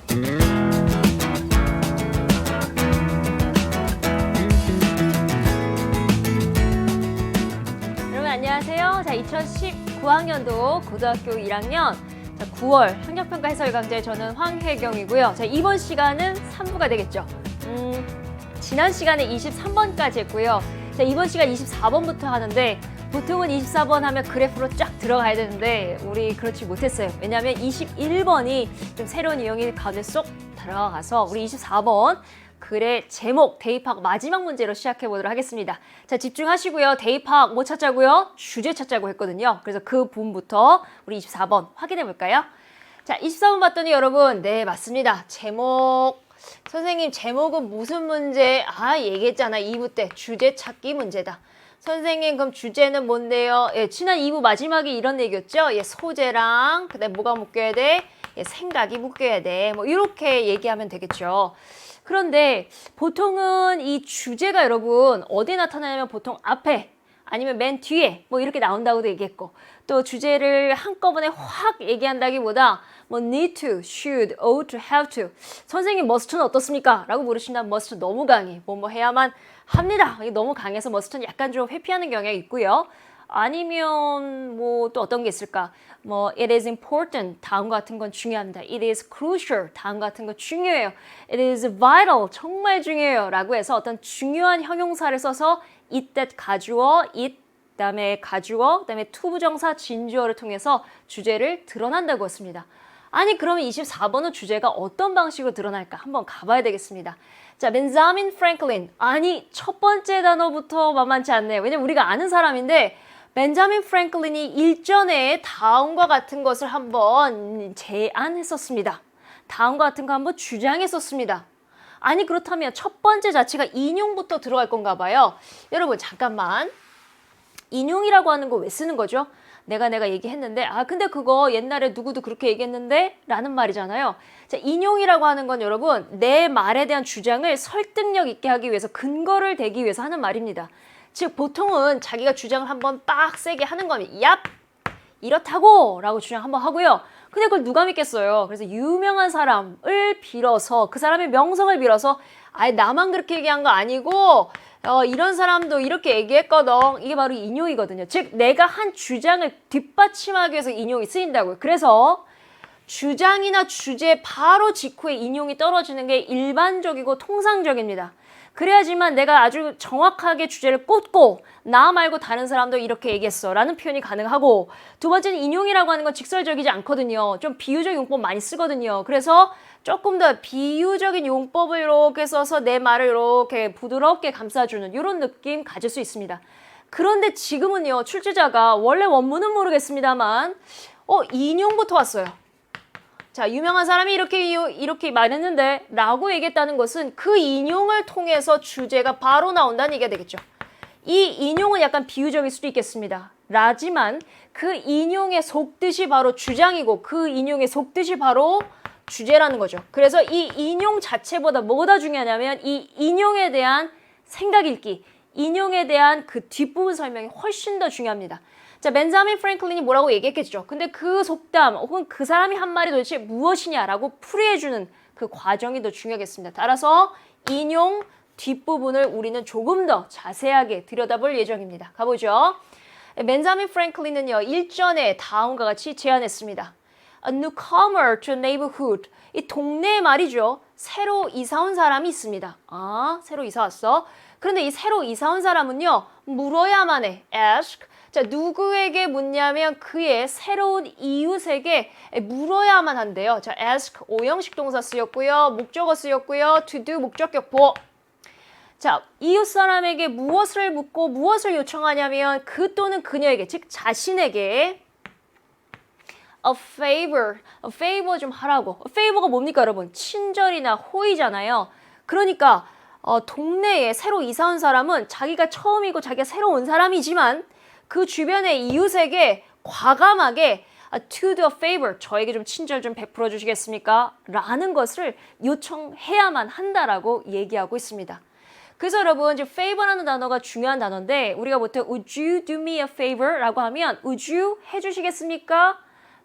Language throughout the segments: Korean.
여러분 안녕하세요. 자, 2019학년도 고등학교 1학년 9월 학력평가 해설 강좌의 저는 황혜경이고요. 자, 이번 시간은 3부가 되겠죠. 지난 시간에 23번까지 했고요. 자, 이번 시간 24번부터 하는데 보통은 24번 하면 그래프로 쫙 들어가야 되는데 우리 그렇지 못했어요. 왜냐하면 21번이 좀 새로운 내용이 가운데 쏙 들어가서 우리 24번 글의 제목, 대입학 마지막 문제로 시작해 보도록 하겠습니다. 자, 집중하시고요. 대입학 뭐 찾자고요? 주제 찾자고 했거든요. 그래서 그 부분부터 우리 24번 확인해 볼까요? 자, 24번 봤더니 여러분, 네, 맞습니다. 제목, 선생님 제목은 무슨 문제? 얘기했잖아. 2부 때 주제 찾기 문제다. 선생님 그럼 주제는 뭔데요? 예, 지난 2부 마지막에 이런 얘기였죠? 예, 소재랑 그다음에 뭐가 묶여야 돼? 예, 생각이 묶여야 돼. 뭐 이렇게 얘기하면 되겠죠. 그런데 보통은 이 주제가 여러분 어디에 나타나냐면 보통 앞에 아니면 맨 뒤에 뭐 이렇게 나온다고도 얘기했고 또 주제를 한꺼번에 확 얘기한다기보다 뭐 need to, should, ought to, have to 선생님 must는 어떻습니까? 라고 물으신다면 must 너무 강해 뭐 해야만 합니다. 이게 너무 강해서 must는 약간 좀 회피하는 경향이 있고요. 아니면 뭐 또 어떤 게 있을까? 뭐 it is important 다음 같은 건 중요합니다. It is crucial 다음 같은 건 중요해요. It is vital 정말 중요해요. 라고 해서 어떤 중요한 형용사를 써서 it that 가주어, it 그다음에 가주어, 그다음에 투부정사 진주어를 통해서 주제를 드러난다고 했습니다. 아니 그러면 24번은 주제가 어떤 방식으로 드러날까? 한번 가봐야 되겠습니다. 자, 벤자민 프랭클린. 아니 첫 번째 단어부터 만만치 않네요. 왜냐면 우리가 아는 사람인데 벤자민 프랭클린이 일전에 다음과 같은 것을 한번 제안했었습니다. 다음과 같은 거 한번 주장했었습니다. 아니 그렇다면 첫 번째 자체가 인용부터 들어갈 건가 봐요. 여러분 잠깐만. 인용이라고 하는 거 왜 쓰는 거죠? 내가 얘기했는데 근데 그거 옛날에 누구도 그렇게 얘기했는데 라는 말이잖아요. 자, 인용이라고 하는 건 여러분 내 말에 대한 주장을 설득력 있게 하기 위해서 근거를 대기 위해서 하는 말입니다. 즉 보통은 자기가 주장을 한번 빡세게 하는 거면 얍! 이렇다고! 라고 주장 한번 하고요. 근데 그걸 누가 믿겠어요. 그래서 유명한 사람을 빌어서 그 사람의 명성을 빌어서 나만 그렇게 얘기한 거 아니고 이런 사람도 이렇게 얘기했거든. 이게 바로 인용이거든요. 즉 내가 한 주장을 뒷받침하기 위해서 인용이 쓰인다고요. 그래서 주장이나 주제 바로 직후에 인용이 떨어지는 게 일반적이고 통상적입니다. 그래야지만 내가 아주 정확하게 주제를 꽂고 나 말고 다른 사람도 이렇게 얘기했어 라는 표현이 가능하고 두 번째는 인용이라고 하는 건 직설적이지 않거든요. 좀 비유적 용법 많이 쓰거든요. 그래서 조금 더 비유적인 용법을 이렇게 써서 내 말을 이렇게 부드럽게 감싸주는 이런 느낌 가질 수 있습니다. 그런데 지금은요. 출제자가 원래 원문은 모르겠습니다만 인용부터 왔어요. 자, 유명한 사람이 이렇게 말했는데 라고 얘기했다는 것은 그 인용을 통해서 주제가 바로 나온다는 얘기가 되겠죠. 이 인용은 약간 비유적일 수도 있겠습니다. 라지만 그 인용의 속뜻이 바로 주장이고 그 인용의 속뜻이 바로 주제라는 거죠. 그래서 이 인용 자체보다 뭐가 중요하냐면 이 인용에 대한 생각 읽기, 인용에 대한 그 뒷부분 설명이 훨씬 더 중요합니다. 자, 벤자민 프랭클린이 뭐라고 얘기했겠죠. 근데 그 속담 혹은 그 사람이 한 말이 도대체 무엇이냐라고 풀이해주는 그 과정이 더 중요하겠습니다. 따라서 인용 뒷부분을 우리는 조금 더 자세하게 들여다볼 예정입니다. 가보죠. 벤자민 프랭클린은요. 일전에 다음과 같이 제안했습니다. A newcomer to a neighborhood. 이 동네에 말이죠. 새로 이사 온 사람이 있습니다. 새로 이사 왔어. 그런데 이 새로 이사 온 사람은요. 물어야만 해. ask. 자, 누구에게 묻냐면 그의 새로운 이웃에게 물어야만 한대요. 자, ask 5형식 동사 쓰였고요. 목적어 쓰였고요. to do 목적격 보어. 자, 이웃 사람에게 무엇을 묻고 무엇을 요청하냐면 그 또는 그녀에게 즉 자신에게 a favor 좀 하라고. a favor가 뭡니까 여러분? 친절이나 호의잖아요. 그러니까 동네에 새로 이사 온 사람은 자기가 처음이고 자기가 새로 온 사람이지만 그 주변의 이웃에게 과감하게 to do a favor, 저에게 좀 친절 좀 베풀어 주시겠습니까? 라는 것을 요청해야만 한다라고 얘기하고 있습니다. 그래서 여러분 이제 favor라는 단어가 중요한 단어인데 우리가 보통 would you do me a favor? 라고 하면 would you 해주시겠습니까?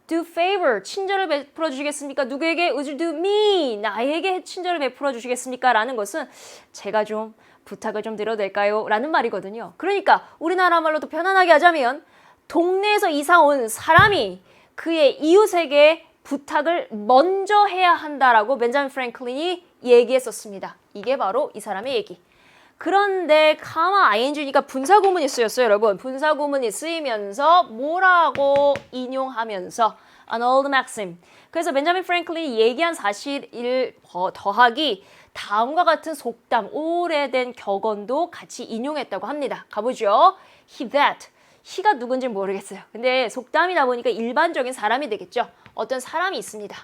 do favor, 친절을 베풀어 주시겠습니까? 누구에게? Would you do me? 나에게 친절을 베풀어 주시겠습니까? 라는 것은 제가 좀 부탁을 좀 드려도 될까요? 라는 말이거든요. 그러니까 우리나라 말로 더 편안하게 하자면 동네에서 이사 온 사람이 그의 이웃에게 부탁을 먼저 해야 한다라고 벤자민 프랭클린이 얘기했었습니다. 이게 바로 이 사람의 얘기. 그런데 카마 ing니까 분사구문이 쓰였어요, 여러분. 분사구문이 쓰이면서 뭐라고 인용하면서 an old maxim. 그래서 벤자민 프랭클린이 얘기한 사실을 더하기 다음과 같은 속담, 오래된 격언도 같이 인용했다고 합니다. 가보죠. He that. he가 누군지 모르겠어요. 근데 속담이다 보니까 일반적인 사람이 되겠죠. 어떤 사람이 있습니다.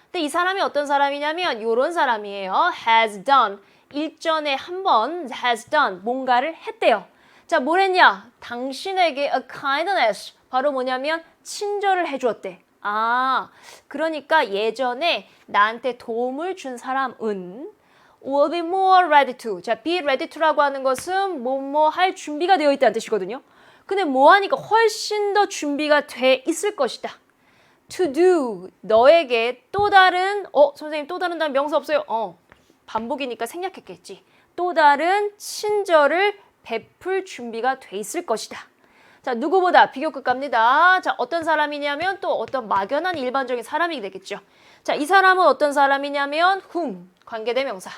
근데 이 사람이 어떤 사람이냐면 이런 사람이에요. has done. 일전에 한 번 has done. 뭔가를 했대요. 자, 뭘 했냐? 당신에게 a kindness. 바로 뭐냐면 친절을 해주었대. 아, 그러니까 예전에 나한테 도움을 준 사람은 will be more ready to. 자, be ready to라고 하는 것은 뭐뭐 할 준비가 되어 있다는 뜻이거든요. 근데 뭐 하니까 훨씬 더 준비가 돼 있을 것이다. to do. 너에게 또 다른, 선생님 또 다른 다음 명사 없어요? 반복이니까 생략했겠지. 또 다른 친절을 베풀 준비가 돼 있을 것이다. 자, 누구보다 비교급 갑니다. 자, 어떤 사람이냐면 또 어떤 막연한 일반적인 사람이 되겠죠. 자, 이 사람은 어떤 사람이냐면 whom, 관계대명사.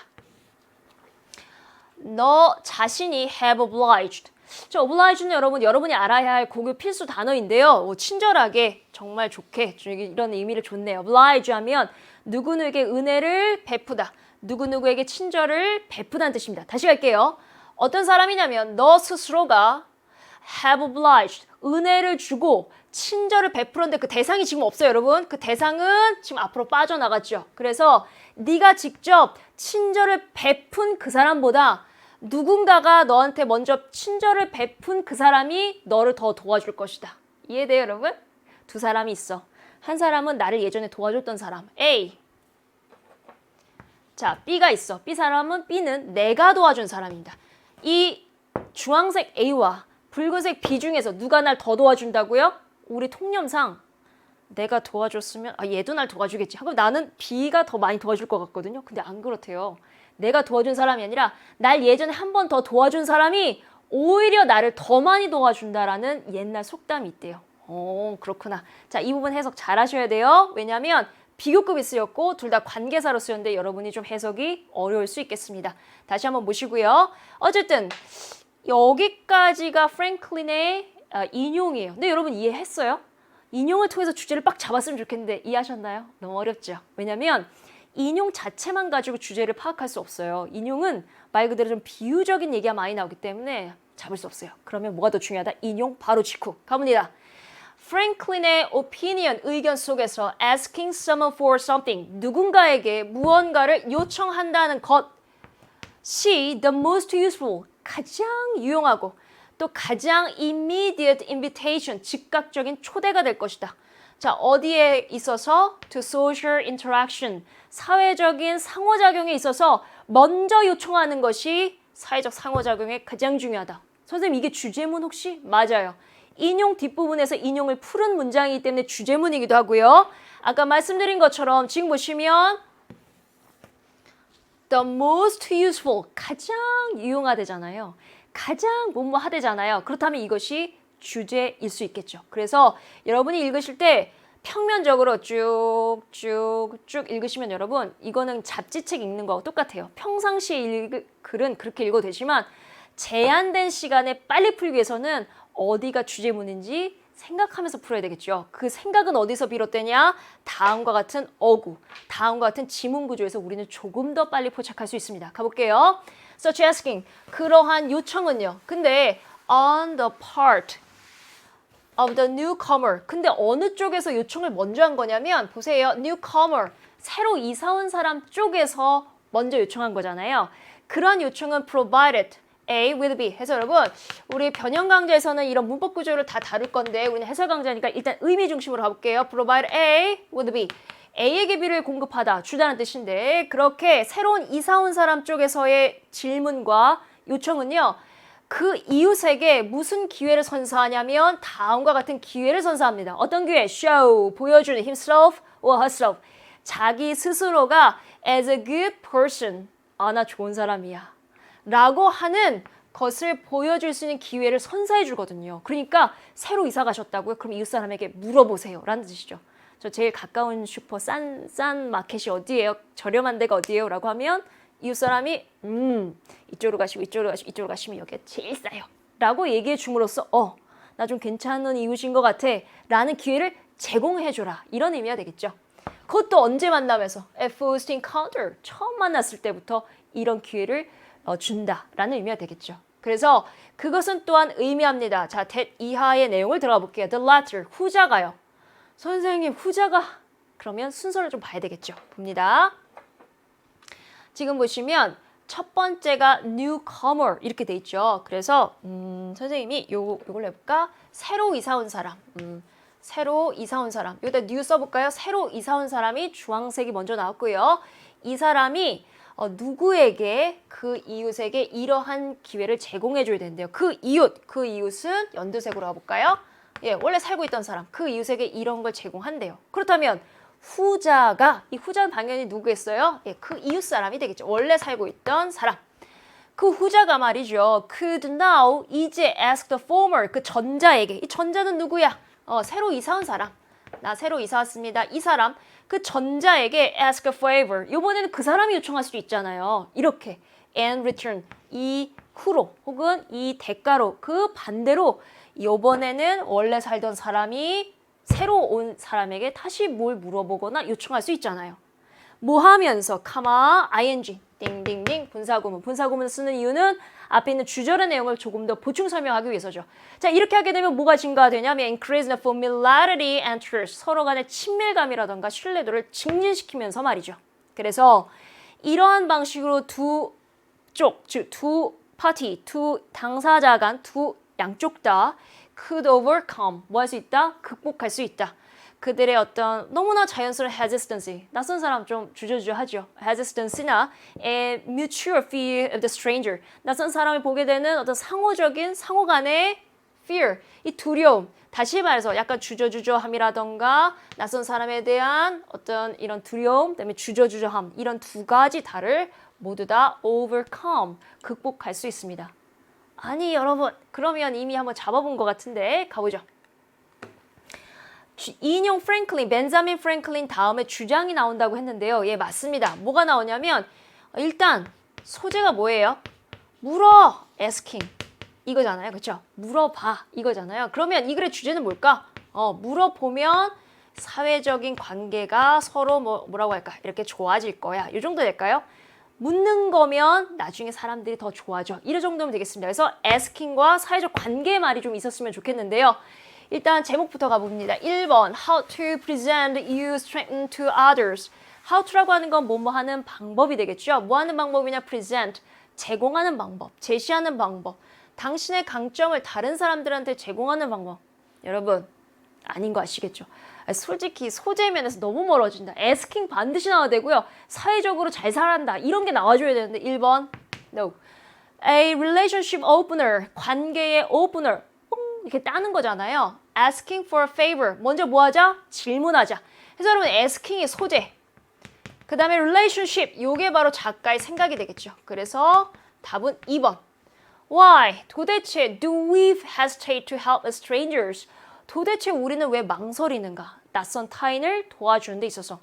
너 자신이 have obliged. 자, oblige는 여러분이 알아야 할 고교 필수 단어인데요. 친절하게, 정말 좋게, 이런 의미를 줬네요. oblige 하면 누구누구에게 은혜를 베푸다. 누구누구에게 친절을 베푸다는 뜻입니다. 다시 갈게요. 어떤 사람이냐면 너 스스로가 have obliged, 은혜를 주고 친절을 베풀었는데 그 대상이 지금 없어요, 여러분. 그 대상은 지금 앞으로 빠져나갔죠. 그래서 네가 직접 친절을 베푼 그 사람보다 누군가가 너한테 먼저 친절을 베푼 그 사람이 너를 더 도와줄 것이다. 이해돼요, 여러분? 두 사람이 있어. 한 사람은 나를 예전에 도와줬던 사람, A. 자, B가 있어. B는 내가 도와준 사람입니다. 이 주황색 A와 붉은색 B 중에서 누가 날 더 도와준다고요? 우리 통념상 내가 도와줬으면 얘도 날 도와주겠지. 그럼 나는 B가 더 많이 도와줄 것 같거든요. 근데 안 그렇대요. 내가 도와준 사람이 아니라 날 예전에 한 번 더 도와준 사람이 오히려 나를 더 많이 도와준다라는 옛날 속담이 있대요. 그렇구나. 자, 이 부분 해석 잘 하셔야 돼요. 왜냐하면 비교급이 쓰였고 둘 다 관계사로 쓰였는데 여러분이 좀 해석이 어려울 수 있겠습니다. 다시 한번 보시고요. 어쨌든 여기까지가 프랭클린의 인용이에요. 근데 여러분 이해했어요? 인용을 통해서 주제를 빡 잡았으면 좋겠는데 이해하셨나요? 너무 어렵죠? 왜냐면 인용 자체만 가지고 주제를 파악할 수 없어요. 인용은 말 그대로 좀 비유적인 얘기가 많이 나오기 때문에 잡을 수 없어요. 그러면 뭐가 더 중요하다? 인용 바로 직후 가봅니다. 프랭클린의 opinion, 의견 속에서 asking someone for something, 누군가에게 무언가를 요청한다는 것이 the most useful, 가장 유용하고 또 가장 immediate invitation, 즉각적인 초대가 될 것이다. 자, 어디에 있어서? to social interaction, 사회적인 상호작용에 있어서 먼저 요청하는 것이 사회적 상호작용에 가장 중요하다. 선생님, 이게 주제문 혹시? 맞아요. 인용 뒷부분에서 인용을 푸른 문장이기 때문에 주제문이기도 하고요. 아까 말씀드린 것처럼 지금 보시면 the most useful, 가장 유용하대잖아요. 가장 뭐뭐하대잖아요. 그렇다면 이것이 주제일 수 있겠죠. 그래서 여러분이 읽으실 때 평면적으로 쭉쭉쭉 읽으시면 여러분 이거는 잡지책 읽는 거하고 똑같아요. 평상시에 읽을 글은 그렇게 읽어도 되지만 제한된 시간에 빨리 풀기 위해서는 어디가 주제문인지 생각하면서 풀어야 되겠죠. 그 생각은 어디서 비롯되냐? 다음과 같은 어구, 다음과 같은 지문 구조에서 우리는 조금 더 빨리 포착할 수 있습니다. 가볼게요. Such asking, 그러한 요청은요. 근데 on the part of the newcomer, 근데 어느 쪽에서 요청을 먼저 한 거냐면 보세요. newcomer, 새로 이사 온 사람 쪽에서 먼저 요청한 거잖아요. 그런 요청은 provided A with B 해서 여러분 우리 변형 강좌에서는 이런 문법 구조를 다 다룰 건데 우리는 해설 강좌니까 일단 의미 중심으로 가볼게요. provide A with B, A에게 B를 공급하다, 주다는 뜻인데 그렇게 새로운 이사 온 사람 쪽에서의 질문과 요청은요 그 이웃에게 무슨 기회를 선사하냐면 다음과 같은 기회를 선사합니다. 어떤 기회? show, 보여주는 himself or herself. 자기 스스로가 as a good person, 나 좋은 사람이야 라고 하는 것을 보여줄 수 있는 기회를 선사해 주거든요. 그러니까 새로 이사 가셨다고요? 그럼 이웃 사람에게 물어보세요 라는 뜻이죠. 저 제일 가까운 슈퍼 싼 마켓이 어디예요? 저렴한 데가 어디예요? 라고 하면 이웃 사람이 이쪽으로 가시고 이쪽으로 가시면 여기가 제일 싸요 라고 얘기해 줌으로써 나 좀 괜찮은 이웃인 것 같아 라는 기회를 제공해 줘라 이런 의미가 되겠죠. 그것도 언제 만나면서 first encounter 처음 만났을 때부터 이런 기회를 준다라는 의미가 되겠죠. 그래서 그것은 또한 의미합니다. 자, that 이하의 내용을 들어가 볼게요. The latter, 후자가요. 선생님, 후자가 그러면 순서를 좀 봐야 되겠죠. 봅니다. 지금 보시면 첫 번째가 newcomer 이렇게 돼 있죠. 그래서 선생님이 요걸 해볼까? 새로 이사 온 사람. 새로 이사 온 사람. 여기다 new 써볼까요? 새로 이사 온 사람이 주황색이 먼저 나왔고요. 이 사람이 누구에게 그 이웃에게 이러한 기회를 제공해 줘야 된대요. 그 이웃은 연두색으로 가볼까요? 예, 원래 살고 있던 사람, 그 이웃에게 이런 걸 제공한대요. 그렇다면 후자가, 이 후자는 당연히 누구겠어요? 예, 그 이웃 사람이 되겠죠. 원래 살고 있던 사람. 그 후자가 말이죠. could now 이제 ask the former, 그 전자에게. 이 전자는 누구야? 새로 이사 온 사람. 나 새로 이사 왔습니다. 이 사람. 그 전자에게 ask a favor. 이번에는 그 사람이 요청할 수도 있잖아요. 이렇게. and return. 이 후로 혹은 이 대가로 그 반대로 이번에는 원래 살던 사람이 새로 온 사람에게 다시 뭘 물어보거나 요청할 수 있잖아요. 뭐 하면서 카마 ing 띵띵띵 분사구문. 분사구문을 쓰는 이유는 앞에 있는 주절의 내용을 조금 더 보충 설명하기 위해서죠. 자, 이렇게 하게 되면 뭐가 증가되냐면 increase the familiarity and trust. 서로 간의 친밀감이라던가 신뢰도를 증진시키면서 말이죠. 그래서 이러한 방식으로 두 쪽, 즉 두 파티, 두 당사자 간 두 양쪽 다 could overcome, 뭐 할 수 있다? 극복할 수 있다. 그들의 어떤 너무나 자연스러운 hesitancy, 낯선 사람 좀 주저주저하죠. hesitancy나 a mutual fear of the stranger, 낯선 사람을 보게 되는 어떤 상호적인 상호 간의 fear, 이 두려움, 다시 말해서 약간 주저주저함이라던가 낯선 사람에 대한 어떤 이런 두려움, 그다음에 주저주저함, 이런 두 가지 다를 모두 다 overcome, 극복할 수 있습니다. 아니 여러분, 그러면 이미 한번 잡아본 것 같은데 가보죠. 인용 프랭클린, 벤자민 프랭클린 다음에 주장이 나온다고 했는데요. 예, 맞습니다. 뭐가 나오냐면 일단 소재가 뭐예요? 물어, asking 이거잖아요. 그렇죠? 물어봐 이거잖아요. 그러면 이 글의 주제는 뭘까? 물어보면 사회적인 관계가 서로 뭐라고 할까? 이렇게 좋아질 거야. 이 정도 될까요? 묻는 거면 나중에 사람들이 더 좋아져. 이런 정도면 되겠습니다. 그래서 asking과 사회적 관계의 말이 좀 있었으면 좋겠는데요. 일단 제목부터 가봅니다. 1번 How to present you strength to others. How to라고 하는 건 뭐뭐 하는 방법이 되겠죠. 뭐 하는 방법이냐? present, 제공하는 방법, 제시하는 방법. 당신의 강점을 다른 사람들한테 제공하는 방법. 여러분, 아닌 거 아시겠죠? 솔직히 소재 면에서 너무 멀어진다. asking 반드시 나와야 되고요. 사회적으로 잘 살아간다. 이런 게 나와줘야 되는데 1번 no. A relationship opener, 관계의 opener. 이렇게 따는 거잖아요. asking for a favor. 먼저 뭐 하자? 질문하자. 그래서 여러분 asking의 소재. 그 다음에 relationship. 이게 바로 작가의 생각이 되겠죠. 그래서 답은 2번. Why? 도대체 do we hesitate to help strangers? 도대체 우리는 왜 망설이는가? 낯선 타인을 도와주는 데 있어서.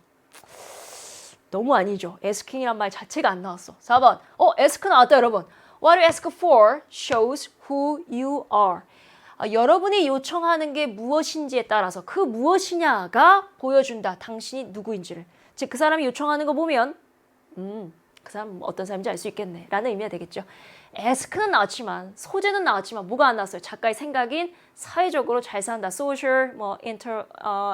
너무 아니죠. asking이란 말 자체가 안 나왔어. 4번. ask 나왔다 여러분. What you ask for shows who you are. 여러분이 요청하는 게 무엇인지에 따라서 그 무엇이냐가 보여준다. 당신이 누구인지를. 즉 그 사람이 요청하는 거 보면 그 사람 어떤 사람인지 알 수 있겠네 라는 의미가 되겠죠. ask는 나왔지만 소재는 나왔지만 뭐가 안 나왔어요? 작가의 생각인 사회적으로 잘 산다. social,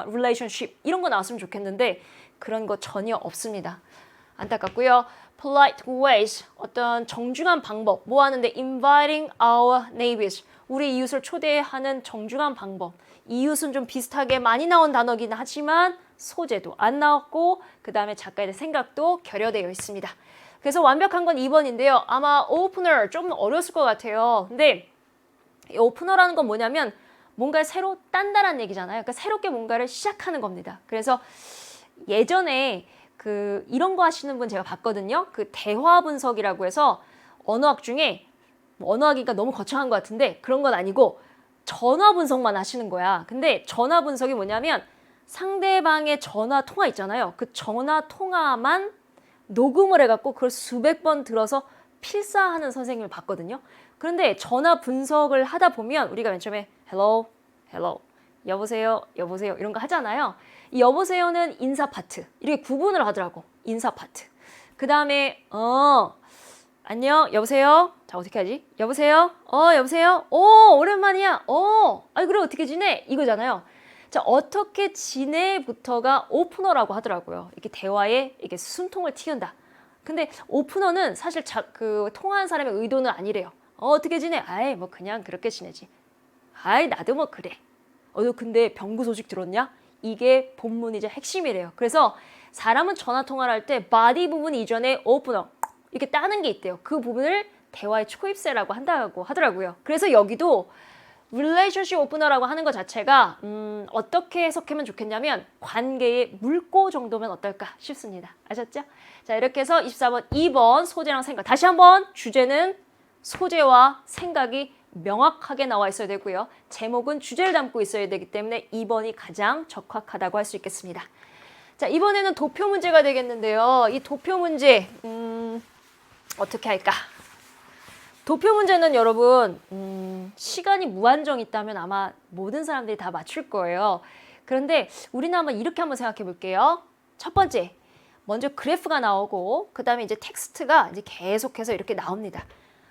relationship 이런 거 나왔으면 좋겠는데 그런 거 전혀 없습니다. 안타깝고요. polite ways, 어떤 정중한 방법. 뭐 하는데 inviting our neighbors, 우리 이웃을 초대하는 정중한 방법. 이웃은 좀 비슷하게 많이 나온 단어긴 하지만 소재도 안 나왔고 그 다음에 작가의 생각도 결여되어 있습니다. 그래서 완벽한 건 2번인데요. 아마 오프너 좀 어려웠을 것 같아요. 근데 이 오프너라는 건 뭐냐면 뭔가 새로 딴다란 얘기잖아요. 그러니까 새롭게 뭔가를 시작하는 겁니다. 그래서 예전에 이런 거 하시는 분 제가 봤거든요. 대화 분석이라고 해서 언어학 중에 언어학이니까 너무 거창한 것 같은데 그런 건 아니고 전화 분석만 하시는 거야. 근데 전화 분석이 뭐냐면 상대방의 전화 통화 있잖아요. 그 전화 통화만 녹음을 해갖고 그걸 수백 번 들어서 필사하는 선생님을 봤거든요. 그런데 전화 분석을 하다 보면 우리가 맨 처음에 hello, hello, 여보세요, 여보세요 이런 거 하잖아요. 이 여보세요는 인사 파트 이렇게 구분을 하더라고. 인사 파트. 그 다음에 안녕 여보세요. 자 어떻게 하지? 여보세요. 여보세요. 오랜만이야. 아이 그래 어떻게 지내? 이거잖아요. 자 어떻게 지내부터가 오프너라고 하더라고요. 이렇게 대화에 이렇게 숨통을 틔운다. 근데 오프너는 사실 통화한 사람의 의도는 아니래요. 어떻게 지내? 아이 뭐 그냥 그렇게 지내지. 아이 나도 뭐 그래. 너 근데 병구 소식 들었냐? 이게 본문이자 핵심이래요. 그래서 사람은 전화 통화를 할 때 바디 부분 이전에 오프너 이렇게 따는 게 있대요. 그 부분을 대화의 초입세라고 한다고 하더라고요. 그래서 여기도 relationship opener라고 하는 것 자체가 어떻게 해석하면 좋겠냐면 관계의 물고 정도면 어떨까 싶습니다. 아셨죠? 자 이렇게 해서 24번 2번 소재랑 생각. 다시 한번 주제는 소재와 생각이 명확하게 나와 있어야 되고요. 제목은 주제를 담고 있어야 되기 때문에 2번이 가장 적합하다고 할 수 있겠습니다. 자 이번에는 도표 문제가 되겠는데요. 이 도표 문제 어떻게 할까? 도표 문제는 여러분 시간이 무한정 있다면 아마 모든 사람들이 다 맞출 거예요. 그런데 우리는 한번 이렇게 한번 생각해 볼게요. 첫 번째, 먼저 그래프가 나오고 그 다음에 이제 텍스트가 이제 계속해서 이렇게 나옵니다.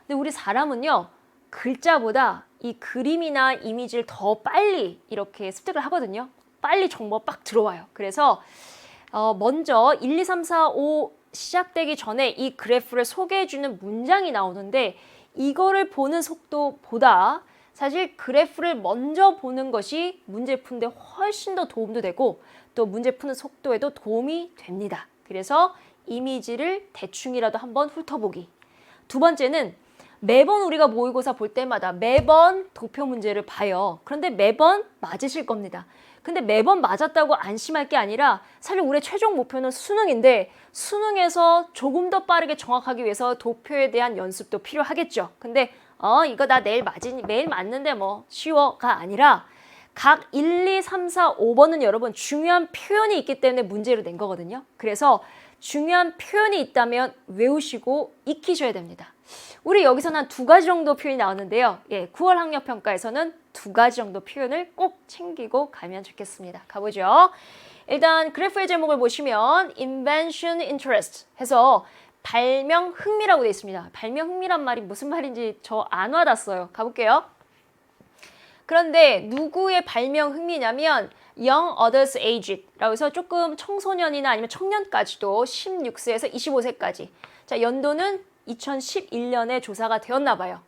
근데 우리 사람은요. 글자보다 이 그림이나 이미지를 더 빨리 이렇게 습득을 하거든요. 빨리 정보가 빡 들어와요. 그래서 먼저 1, 2, 3, 4, 5 시작되기 전에 이 그래프를 소개해주는 문장이 나오는데 이거를 보는 속도보다 사실 그래프를 먼저 보는 것이 문제 푸는데 훨씬 더 도움도 되고 또 문제 푸는 속도에도 도움이 됩니다. 그래서 이미지를 대충이라도 한번 훑어보기. 두 번째는 매번 우리가 모의고사 볼 때마다 매번 도표 문제를 봐요. 그런데 매번 맞으실 겁니다. 근데 매번 맞았다고 안심할 게 아니라 사실 우리의 최종 목표는 수능인데 수능에서 조금 더 빠르게 정확하기 위해서 도표에 대한 연습도 필요하겠죠. 근데 이거 나 매일 맞는데 뭐 쉬워가 아니라 각 1, 2, 3, 4, 5번은 여러분 중요한 표현이 있기 때문에 문제로 낸 거거든요. 그래서 중요한 표현이 있다면 외우시고 익히셔야 됩니다. 우리 여기서는 한 2가지 정도 표현이 나오는데요. 9월 학력평가에서는 2가지 정도 표현을 꼭 챙기고 가면 좋겠습니다. 가보죠. 일단 그래프의 제목을 보시면 Invention Interest 해서 발명 흥미라고 되어 있습니다. 발명 흥미란 말이 무슨 말인지 저 안 와닿았어요. 가볼게요. 그런데 누구의 발명 흥미냐면 Young Adults Aged라고 해서 조금 청소년이나 아니면 청년까지도 16세에서 25세까지. 자, 연도는 2011년에 조사가 되었나 봐요.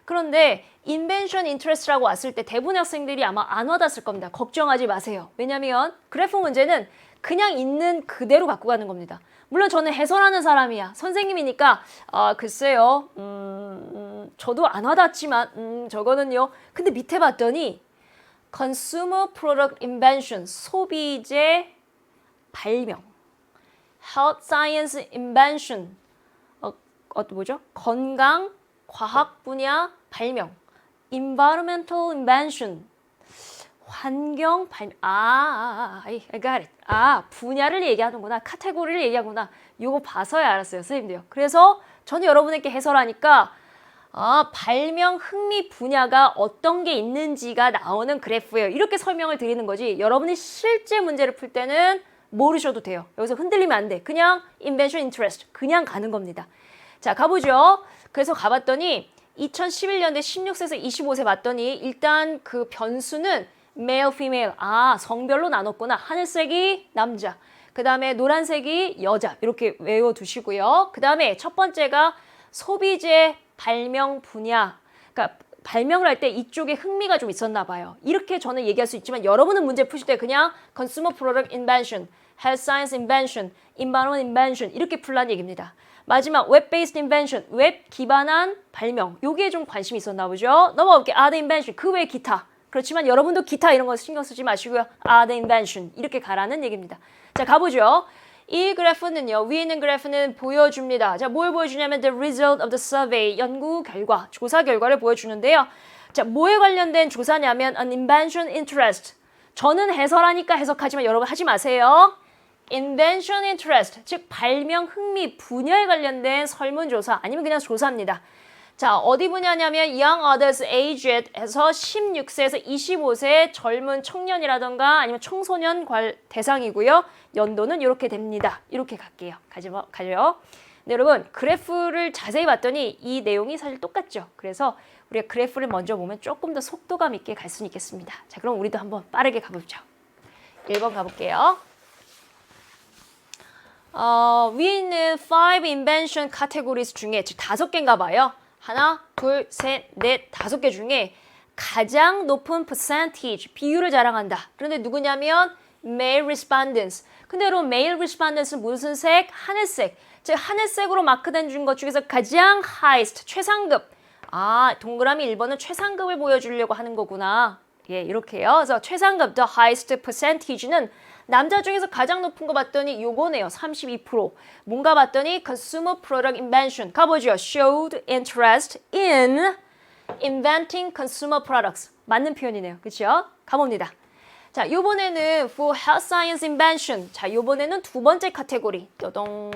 그런데 Invention Interest라고 왔을 때 대부분의 학생들이 아마 안 와닿았을 겁니다. 걱정하지 마세요. 왜냐면 그래프 문제는 그냥 있는 그대로 갖고 가는 겁니다. 물론 저는 해설하는 사람이야. 선생님이니까 글쎄요. 저도 안 와닿지만 저거는요. 근데 밑에 봤더니 Consumer Product Invention, 소비재 발명, Health Science Invention, 뭐죠? 건강, 과학 분야 발명, Environmental Invention, 환경 발명, I got it. 분야를 얘기하는구나. 카테고리를 얘기하구나. 이거 봐서야 알았어요, 선생님도요. 그래서 저는 여러분에게 해설하니까 발명 흥미 분야가 어떤 게 있는지가 나오는 그래프예요. 이렇게 설명을 드리는 거지. 여러분이 실제 문제를 풀 때는 모르셔도 돼요. 여기서 흔들리면 안 돼. 그냥 Invention Interest, 그냥 가는 겁니다. 자, 가보죠. 그래서 가봤더니 2011년대 16세에서 25세 봤더니 일단 그 변수는 male, female. 성별로 나눴구나. 하늘색이 남자. 그 다음에 노란색이 여자. 이렇게 외워두시고요. 그 다음에 첫 번째가 소비재 발명 분야. 그러니까 발명을 할 때 이쪽에 흥미가 좀 있었나 봐요. 이렇게 저는 얘기할 수 있지만 여러분은 문제 푸실 때 그냥 Consumer Product Invention health science invention, environment invention 이렇게 풀란 얘기입니다. 마지막 web-based invention, 웹 기반한 발명. 여기에 좀 관심이 있었나 보죠. 넘어갈게요. other invention, 그 외에 기타. 그렇지만 여러분도 기타 이런 거 신경 쓰지 마시고요. other invention 이렇게 가라는 얘기입니다. 자, 가보죠. 이 그래프는요. 위에 있는 그래프는 보여줍니다. 자, 뭘 보여주냐면 the result of the survey, 연구 결과, 조사 결과를 보여주는데요. 자, 뭐에 관련된 조사냐면 an invention interest. 저는 해설하니까 해석하지만 여러분 하지 마세요. invention interest, 즉 발명 흥미 분야에 관련된 설문조사 아니면 그냥 조사입니다. 자, 어디 분야냐면 young adults aged에서 16세에서 25세 젊은 청년이라던가 아니면 청소년 대상이고요. 연도는 이렇게 됩니다. 이렇게 갈게요. 가죠. 네, 여러분 그래프를 자세히 봤더니 이 내용이 사실 똑같죠. 그래서 우리가 그래프를 먼저 보면 조금 더 속도감 있게 갈 수 있겠습니다. 자, 그럼 우리도 한번 빠르게 가보죠. 1번 가볼게요. 위에 있는 5 invention categories 중에 즉 5개인가 봐요. 하나, 둘, 셋, 넷, 5개 중에 가장 높은 percentage, 비율을 자랑한다. 그런데 누구냐면 male respondents. 근데 여러분 male respondents는 무슨 색? 하늘색. 즉 하늘색으로 마크된 것 중에서 가장 highest, 최상급. 아, 동그라미 1번은 최상급을 보여주려고 하는 거구나. 예, 이렇게요. 그래서 최상급, the highest percentage는 남자 중에서 가장 높은 거 봤더니 요거네요. 32%. 뭔가 봤더니 consumer product invention. 가보죠. showed interest in inventing consumer products. 맞는 표현이네요. 그렇죠? 가봅니다. 자, 요번에는 for health science invention. 자, 요번에는 두 번째 카테고리. 뾰동.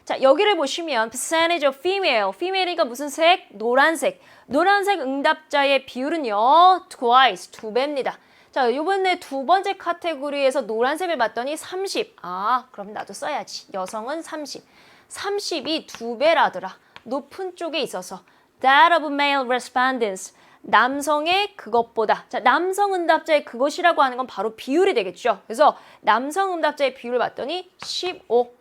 자, 여기를 보시면 percentage of female. female이가 무슨 색? 노란색. 노란색 응답자의 비율은요. twice, 2배입니다. 자, 요번에 두 번째 카테고리에서 노란색을 봤더니 30. 아, 그럼 나도 써야지. 여성은 30. 30이 2배라더라. 높은 쪽에 있어서. That of male respondents. 남성의 그것보다. 자, 남성 응답자의 그것이라고 하는 건 바로 비율이 되겠죠. 그래서 남성 응답자의 비율을 봤더니 15.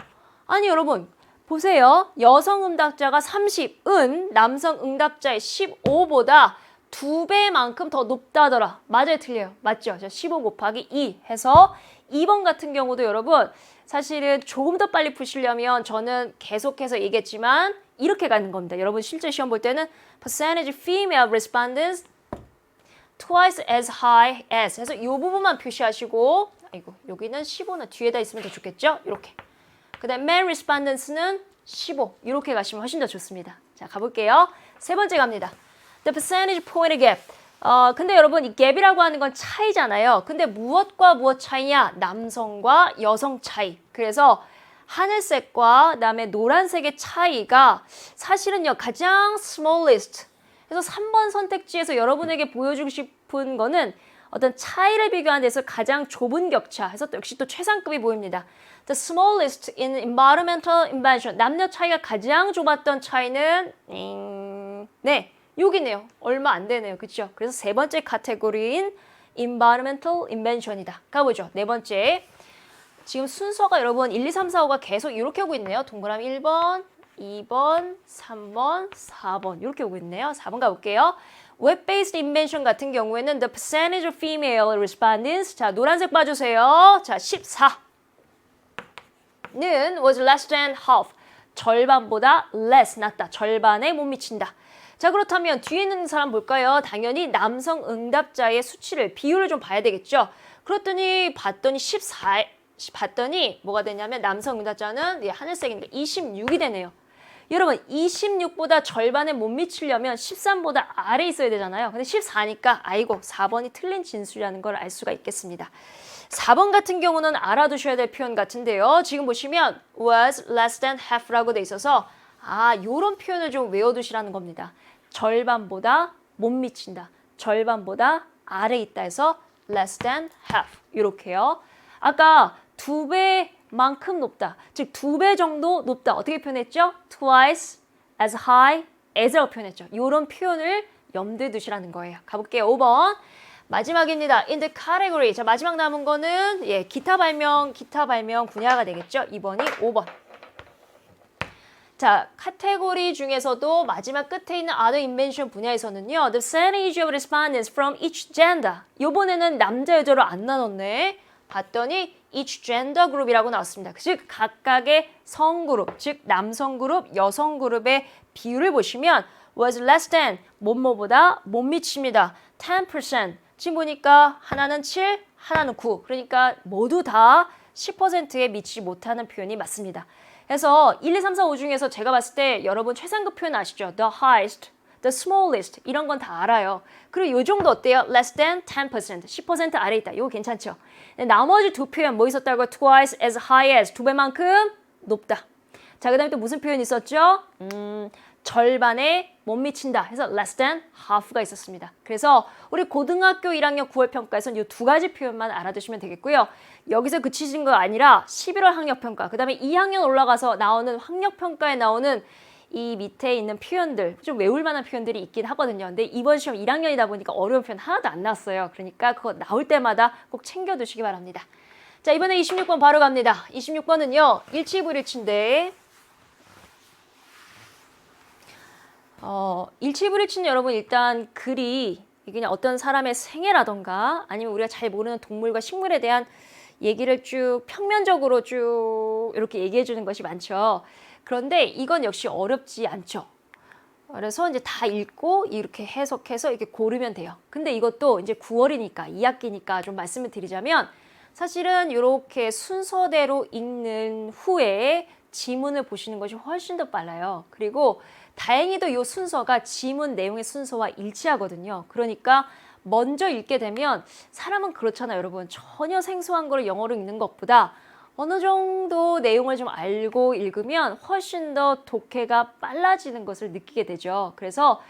아니, 여러분. 보세요. 여성 응답자가 30은 남성 응답자의 15보다 2배만큼 더 높다더라. 맞아요, 틀려요? 맞죠? 15 곱하기 2 해서 2번 같은 경우도 여러분 사실은 조금 더 빨리 푸시려면 저는 계속해서 얘기했지만 이렇게 가는 겁니다. 여러분 실제 시험 볼 때는 percentage female respondents twice as high as 해서 이 부분만 표시하시고 아이고 여기는 15는 뒤에다 있으면 더 좋겠죠? 이렇게. 그 다음 male respondents는 15 이렇게 가시면 훨씬 더 좋습니다. 자, 가볼게요. 세 번째 갑니다. The percentage point gap. 근데 여러분 이 갭이라고 하는 건 차이잖아요. 근데 무엇과 무엇 차이냐? 남성과 여성 차이. 그래서 하늘색과 그다음에 노란색의 차이가 사실은요 가장 smallest. 그래서 3번 선택지에서 여러분에게 보여주고 싶은 거는 어떤 차이를 비교하는 데서 가장 좁은 격차 해서 역시 또 최상급이 보입니다. The smallest in environmental invention. 남녀 차이가 가장 좁았던 차이는 네, 여기네요. 얼마 안 되네요. 그렇죠? 그래서 세 번째 카테고리인 environmental invention이다. 가보죠. 네 번째. 지금 순서가 여러분 1, 2, 3, 4, 5가 계속 이렇게 오고 있네요. 동그라미 1번, 2번, 3번, 4번 이렇게 오고 있네요. 4번 가볼게요. Web-based invention 같은 경우에는 the percentage of female respondents. 자, 노란색 봐주세요. 자, 14는 was less than half. 절반보다 less, 낮다. 절반에 못 미친다. 자, 그렇다면 뒤에 있는 사람 볼까요? 당연히 남성 응답자의 수치를, 비율을 좀 봐야 되겠죠? 그랬더니 봤더니 14, 봤더니 뭐가 되냐면 남성 응답자는 하늘색이니까 26이 되네요. 여러분 26보다 절반에 못 미치려면 13보다 아래에 있어야 되잖아요. 근데 14니까 아이고 4번이 틀린 진술이라는 걸 알 수가 있겠습니다. 4번 같은 경우는 알아두셔야 될 표현 같은데요. 지금 보시면 was less than half라고 돼 있어서 요런 표현을 좀 외워두시라는 겁니다. 절반보다 못 미친다. 절반보다 아래에 있다 해서 less than half 이렇게요. 아까 2배만큼 높다. 즉 2배 정도 높다. 어떻게 표현했죠? twice as high as라고 표현했죠. 이런 표현을 염두에 두시라는 거예요. 가볼게요. 5번. 마지막입니다. in the category. 자, 마지막 남은 거는 기타 발명 분야가 되겠죠. 2번이 5번. 자, 카테고리 중에서도 마지막 끝에 있는 other invention 분야에서는요. The percentage of respondents from each gender. 요번에는 남자, 여자로 안 나눴네. 봤더니 each gender group이라고 나왔습니다. 즉 각각의 성그룹, 즉 남성 그룹, 여성 그룹의 비율을 보시면 was less than, 뭐뭐보다 못 미칩니다. 10%. 지금 보니까 하나는 7, 하나는 9. 그러니까 모두 다 10%에 미치지 못하는 표현이 맞습니다. 그래서 1, 2, 3, 4, 5 중에서 제가 봤을 때 여러분 최상급 표현 아시죠? The highest, the smallest 이런 건 다 알아요. 그리고 이 정도 어때요? Less than 10%, 10% 아래 있다. 이거 괜찮죠? 나머지 두 표현 뭐 있었다고요? Twice as high as, 두 배만큼 높다. 자, 그 다음에 또 무슨 표현이 있었죠? 절반에 못 미친다 해서 less than half가 있었습니다. 그래서 우리 고등학교 1학년 9월 평가에서는 이 두 가지 표현만 알아두시면 되겠고요. 여기서 그치신 거 아니라 11월 학력평가, 그 다음에 2학년 올라가서 나오는 학력평가에 나오는 이 밑에 있는 표현들, 좀 외울 만한 표현들이 있긴 하거든요. 근데 이번 시험 1학년이다 보니까 어려운 표현 하나도 안 나왔어요. 그러니까 그거 나올 때마다 꼭 챙겨두시기 바랍니다. 자, 이번에 26번 바로 갑니다. 26번은요. 일치불일치인데 일치불일치는 여러분 일단 글이 그냥 어떤 사람의 생애라던가 아니면 우리가 잘 모르는 동물과 식물에 대한 얘기를 쭉 평면적으로 쭉 이렇게 얘기해 주는 것이 많죠. 그런데 이건 역시 어렵지 않죠. 그래서 이제 다 읽고 이렇게 해석해서 이렇게 고르면 돼요. 근데 이것도 이제 9월이니까 2학기니까 좀 말씀을 드리자면 사실은 이렇게 순서대로 읽는 후에 지문을 보시는 것이 훨씬 더 빨라요. 그리고 다행히도 이 순서가 지문 내용의 순서와 일치하거든요. 그러니까 먼저 읽게 되면 사람은 그렇잖아요, 여러분. 전혀 생소한 걸 영어로 읽는 것보다 어느 정도 내용을 좀 알고 읽으면 훨씬 더 독해가 빨라지는 것을 느끼게 되죠. 그래서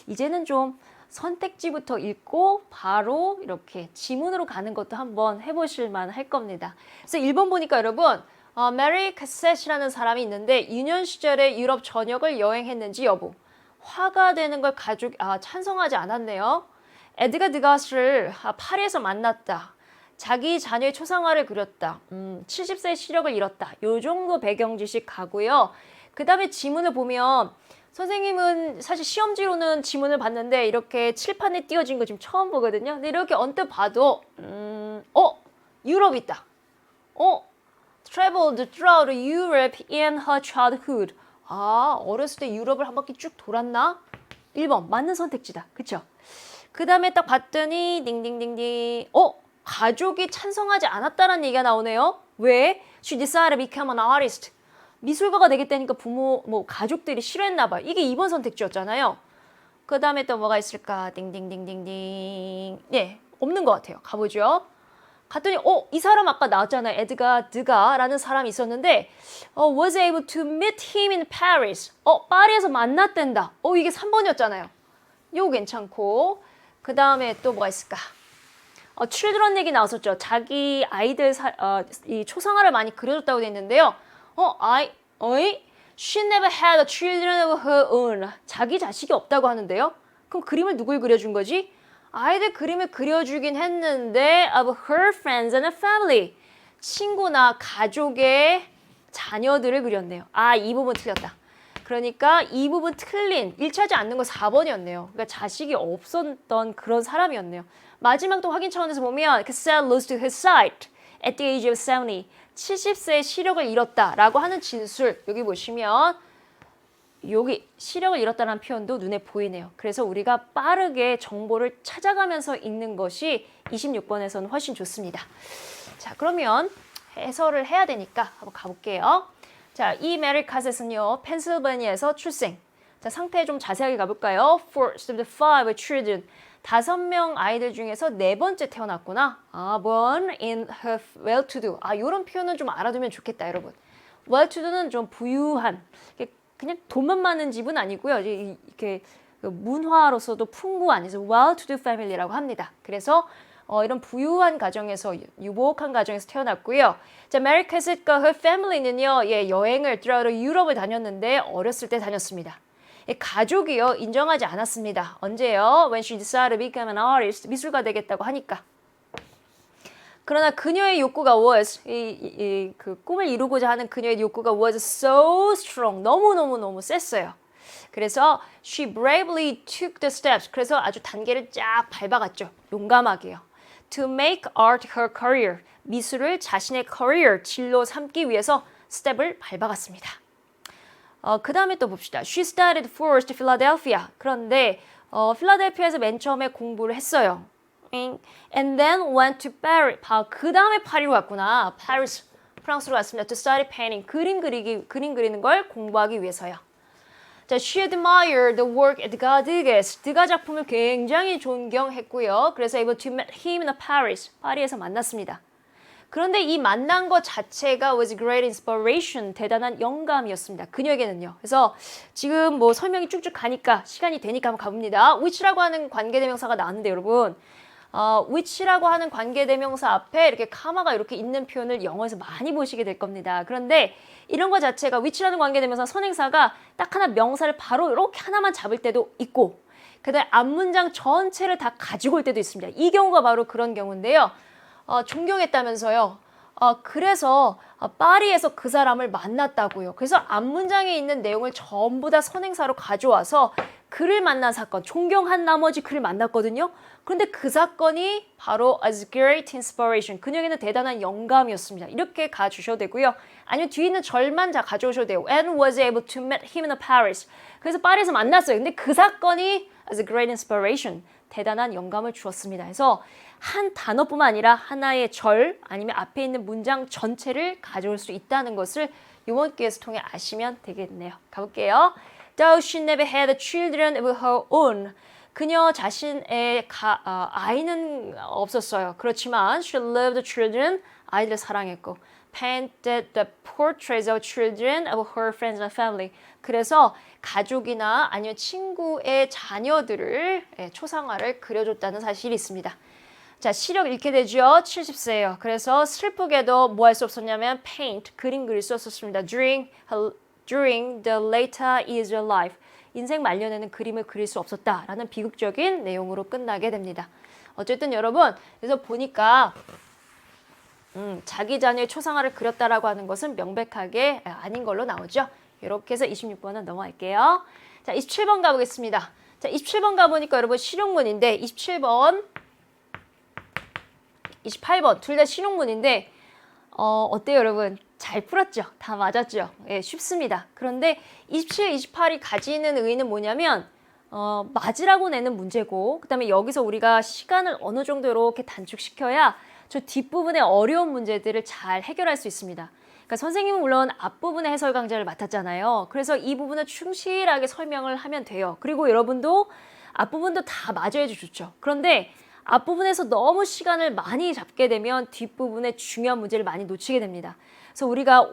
이제는 좀 선택지부터 읽고 바로 이렇게 지문으로 가는 것도 한번 해보실 만할 겁니다. 그래서 1번 보니까 여러분 메리 카셋이라는 사람이 있는데 유년 시절에 유럽 전역을 여행했는지 여부. 화가 되는 걸 찬성하지 않았네요. 에드가 드가스를 파리에서 만났다. 자기 자녀의 초상화를 그렸다. 70세의 시력을 잃었다. 요 정도 배경 지식 가고요. 그 다음에 지문을 보면 선생님은 사실 시험지로는 지문을 봤는데 이렇게 칠판에 띄어진 거 지금 처음 보거든요. 근데 이렇게 언뜻 봐도 유럽 있다. Traveled throughout Europe in her childhood. 어렸을 때 유럽을 한 바퀴 쭉 돌았나? 1번 맞는 선택지다. 그쵸? 그 다음에 딱 봤더니 딩딩딩딩 가족이 찬성하지 않았다는 얘기가 나오네요. 왜? She decided to become an artist. 미술가가 되겠다니까 가족들이 싫어했나 봐요. 이게 2번 선택지였잖아요. 그 다음에 또 뭐가 있을까? 딩딩딩딩딩. 네, 없는 것 같아요. 가보죠. 갔더니 이 사람 아까 나왔잖아요. 에드가 드가라는 사람이 있었는데 was able to meet him in Paris. 파리에서 만났댄다. 이게 3번이었잖아요. 이거 괜찮고 그 다음에 또 뭐가 있을까? children 얘기 나왔었죠. 자기 아이들 이 초상화를 많이 그려줬다고 돼 있는데요. She never had a children of her own. 자기 자식이 없다고 하는데요. 그럼 그림을 누굴 그려준 거지? 아이들 그림을 그려주긴 했는데 of her friends and family. 친구나 가족의 자녀들을 그렸네요. 이 부분 틀렸다. 그러니까 이 부분 틀린, 일치하지 않는 건 4번이었네요. 그러니까 자식이 없었던 그런 사람이었네요. 마지막 또 확인 차원에서 보면 Cassette lost his sight at the age of 70. 70세의 시력을 잃었다라고 하는 진술. 여기 보시면 여기 시력을 잃었다는 표현도 눈에 보이네요. 그래서 우리가 빠르게 정보를 찾아가면서 읽는 것이 26번에서는 훨씬 좋습니다. 자, 그러면 해설을 해야 되니까 한번 가볼게요. 자, 이 메리 카셋은요, 펜실베니아에서 출생. 자, 상태 좀 자세하게 가볼까요? First of the 5 children. 5명 아이들 중에서 4번째 태어났구나. born in her well-to-do. 이런 표현은 좀 알아두면 좋겠다, 여러분. well-to-do는 좀 부유한, 그냥 돈만 많은 집은 아니고요. 이렇게 문화로서도 풍부한, 그래서 well-to-do family라고 합니다. 그래서 이런 부유한 가정에서, 유복한 가정에서 태어났고요. 자, 메리 카셋과 her family는요, 여행을 throughout 유럽을 다녔는데 어렸을 때 다녔습니다. 가족이요, 인정하지 않았습니다. 언제요? When she decided to become an artist, 미술가 되겠다고 하니까. 그러나 그녀의 욕구가 was, 그 꿈을 이루고자 하는 그녀의 욕구가 was so strong, 너무너무너무 셌어요. 그래서 she bravely took the steps, 그래서 아주 단계를 쫙 밟아갔죠. 용감하게요. to make art her career. 미술을 자신의 career, 진로 삼기 위해서 스텝을 밟아갔습니다. 그 다음에 또 봅시다. She studied first Philadelphia. 그런데 필라델피아에서 맨 처음에 공부를 했어요. And then went to Paris. 그 다음에 파리로 갔구나. Paris, 프랑스로 갔습니다. To study painting. 그림 그리는 걸 공부하기 위해서요. 자, she admired the work at Degas. 드가 작품을 굉장히 존경했고요. 그래서 able to meet him in Paris. 파리에서 만났습니다. 그런데 이 만난 것 자체가 was great inspiration. 대단한 영감이었습니다. 그녀에게는요. 그래서 지금 뭐 설명이 쭉쭉 가니까 시간이 되니까 한번 가봅니다. which라고 하는 관계대명사가 나왔는데 여러분 which라고 하는 관계대명사 앞에 이렇게 카마가 이렇게 있는 표현을 영어에서 많이 보시게 될 겁니다. 그런데 이런 것 자체가 which라는 관계대명사 선행사가 딱 하나 명사를 바로 이렇게 하나만 잡을 때도 있고 그다음에 앞문장 전체를 다 가지고 올 때도 있습니다. 이 경우가 바로 그런 경우인데요. 존경했다면서요. 그래서 파리에서 그 사람을 만났다고요. 그래서 앞문장에 있는 내용을 전부 다 선행사로 가져와서 그를 만난 사건, 존경한 나머지 그를 만났거든요. 그런데 그 사건이 바로 as great inspiration, 그녀에게는 대단한 영감이었습니다. 이렇게 가주셔도 되고요. 아니면 뒤에 있는 절만 다 가져오셔도 돼요. And was able to meet him in Paris. 그래서 파리에서 만났어요. 근데 그 사건이 as great inspiration, 대단한 영감을 주었습니다. 그래서 한 단어뿐만 아니라 하나의 절 아니면 앞에 있는 문장 전체를 가져올 수 있다는 것을 이번 기회에서 통해 아시면 되겠네요. 가볼게요. Though she never had children of her own. 그녀 자신의 아이는 없었어요. 그렇지만 she loved children. 아이들을 사랑했고 painted the portraits of children of her friends and family. 그래서 가족이나 아니면 친구의 자녀들을 초상화를 그려줬다는 사실이 있습니다. 자, 시력 잃게 되죠. 70세예요. 그래서 슬프게도 뭐 할 수 없었냐면 paint, 그림 그릴 수 없었습니다. During the later years of life. 인생 말년에는 그림을 그릴 수 없었다라는 비극적인 내용으로 끝나게 됩니다. 어쨌든 여러분, 그래서 보니까 자기 자녀의 초상화를 그렸다라고 하는 것은 명백하게 아닌 걸로 나오죠. 이렇게 해서 26번은 넘어갈게요. 자, 27번 가보겠습니다. 자, 27번 가보니까 여러분 실용문인데 27번, 28번 둘 다 실용문인데 어때요 여러분? 잘 풀었죠? 다 맞았죠? 예, 쉽습니다. 그런데 27, 28이 가지는 의의는 뭐냐면 맞으라고 내는 문제고 그 다음에 여기서 우리가 시간을 어느 정도 이렇게 단축시켜야 저 뒷부분의 어려운 문제들을 잘 해결할 수 있습니다. 그러니까 선생님은 물론 앞부분의 해설 강좌를 맡았잖아요. 그래서 이 부분을 충실하게 설명을 하면 돼요. 그리고 여러분도 앞부분도 다 맞아야지 좋죠. 그런데 앞부분에서 너무 시간을 많이 잡게 되면 뒷부분에 중요한 문제를 많이 놓치게 됩니다. 그래서 우리가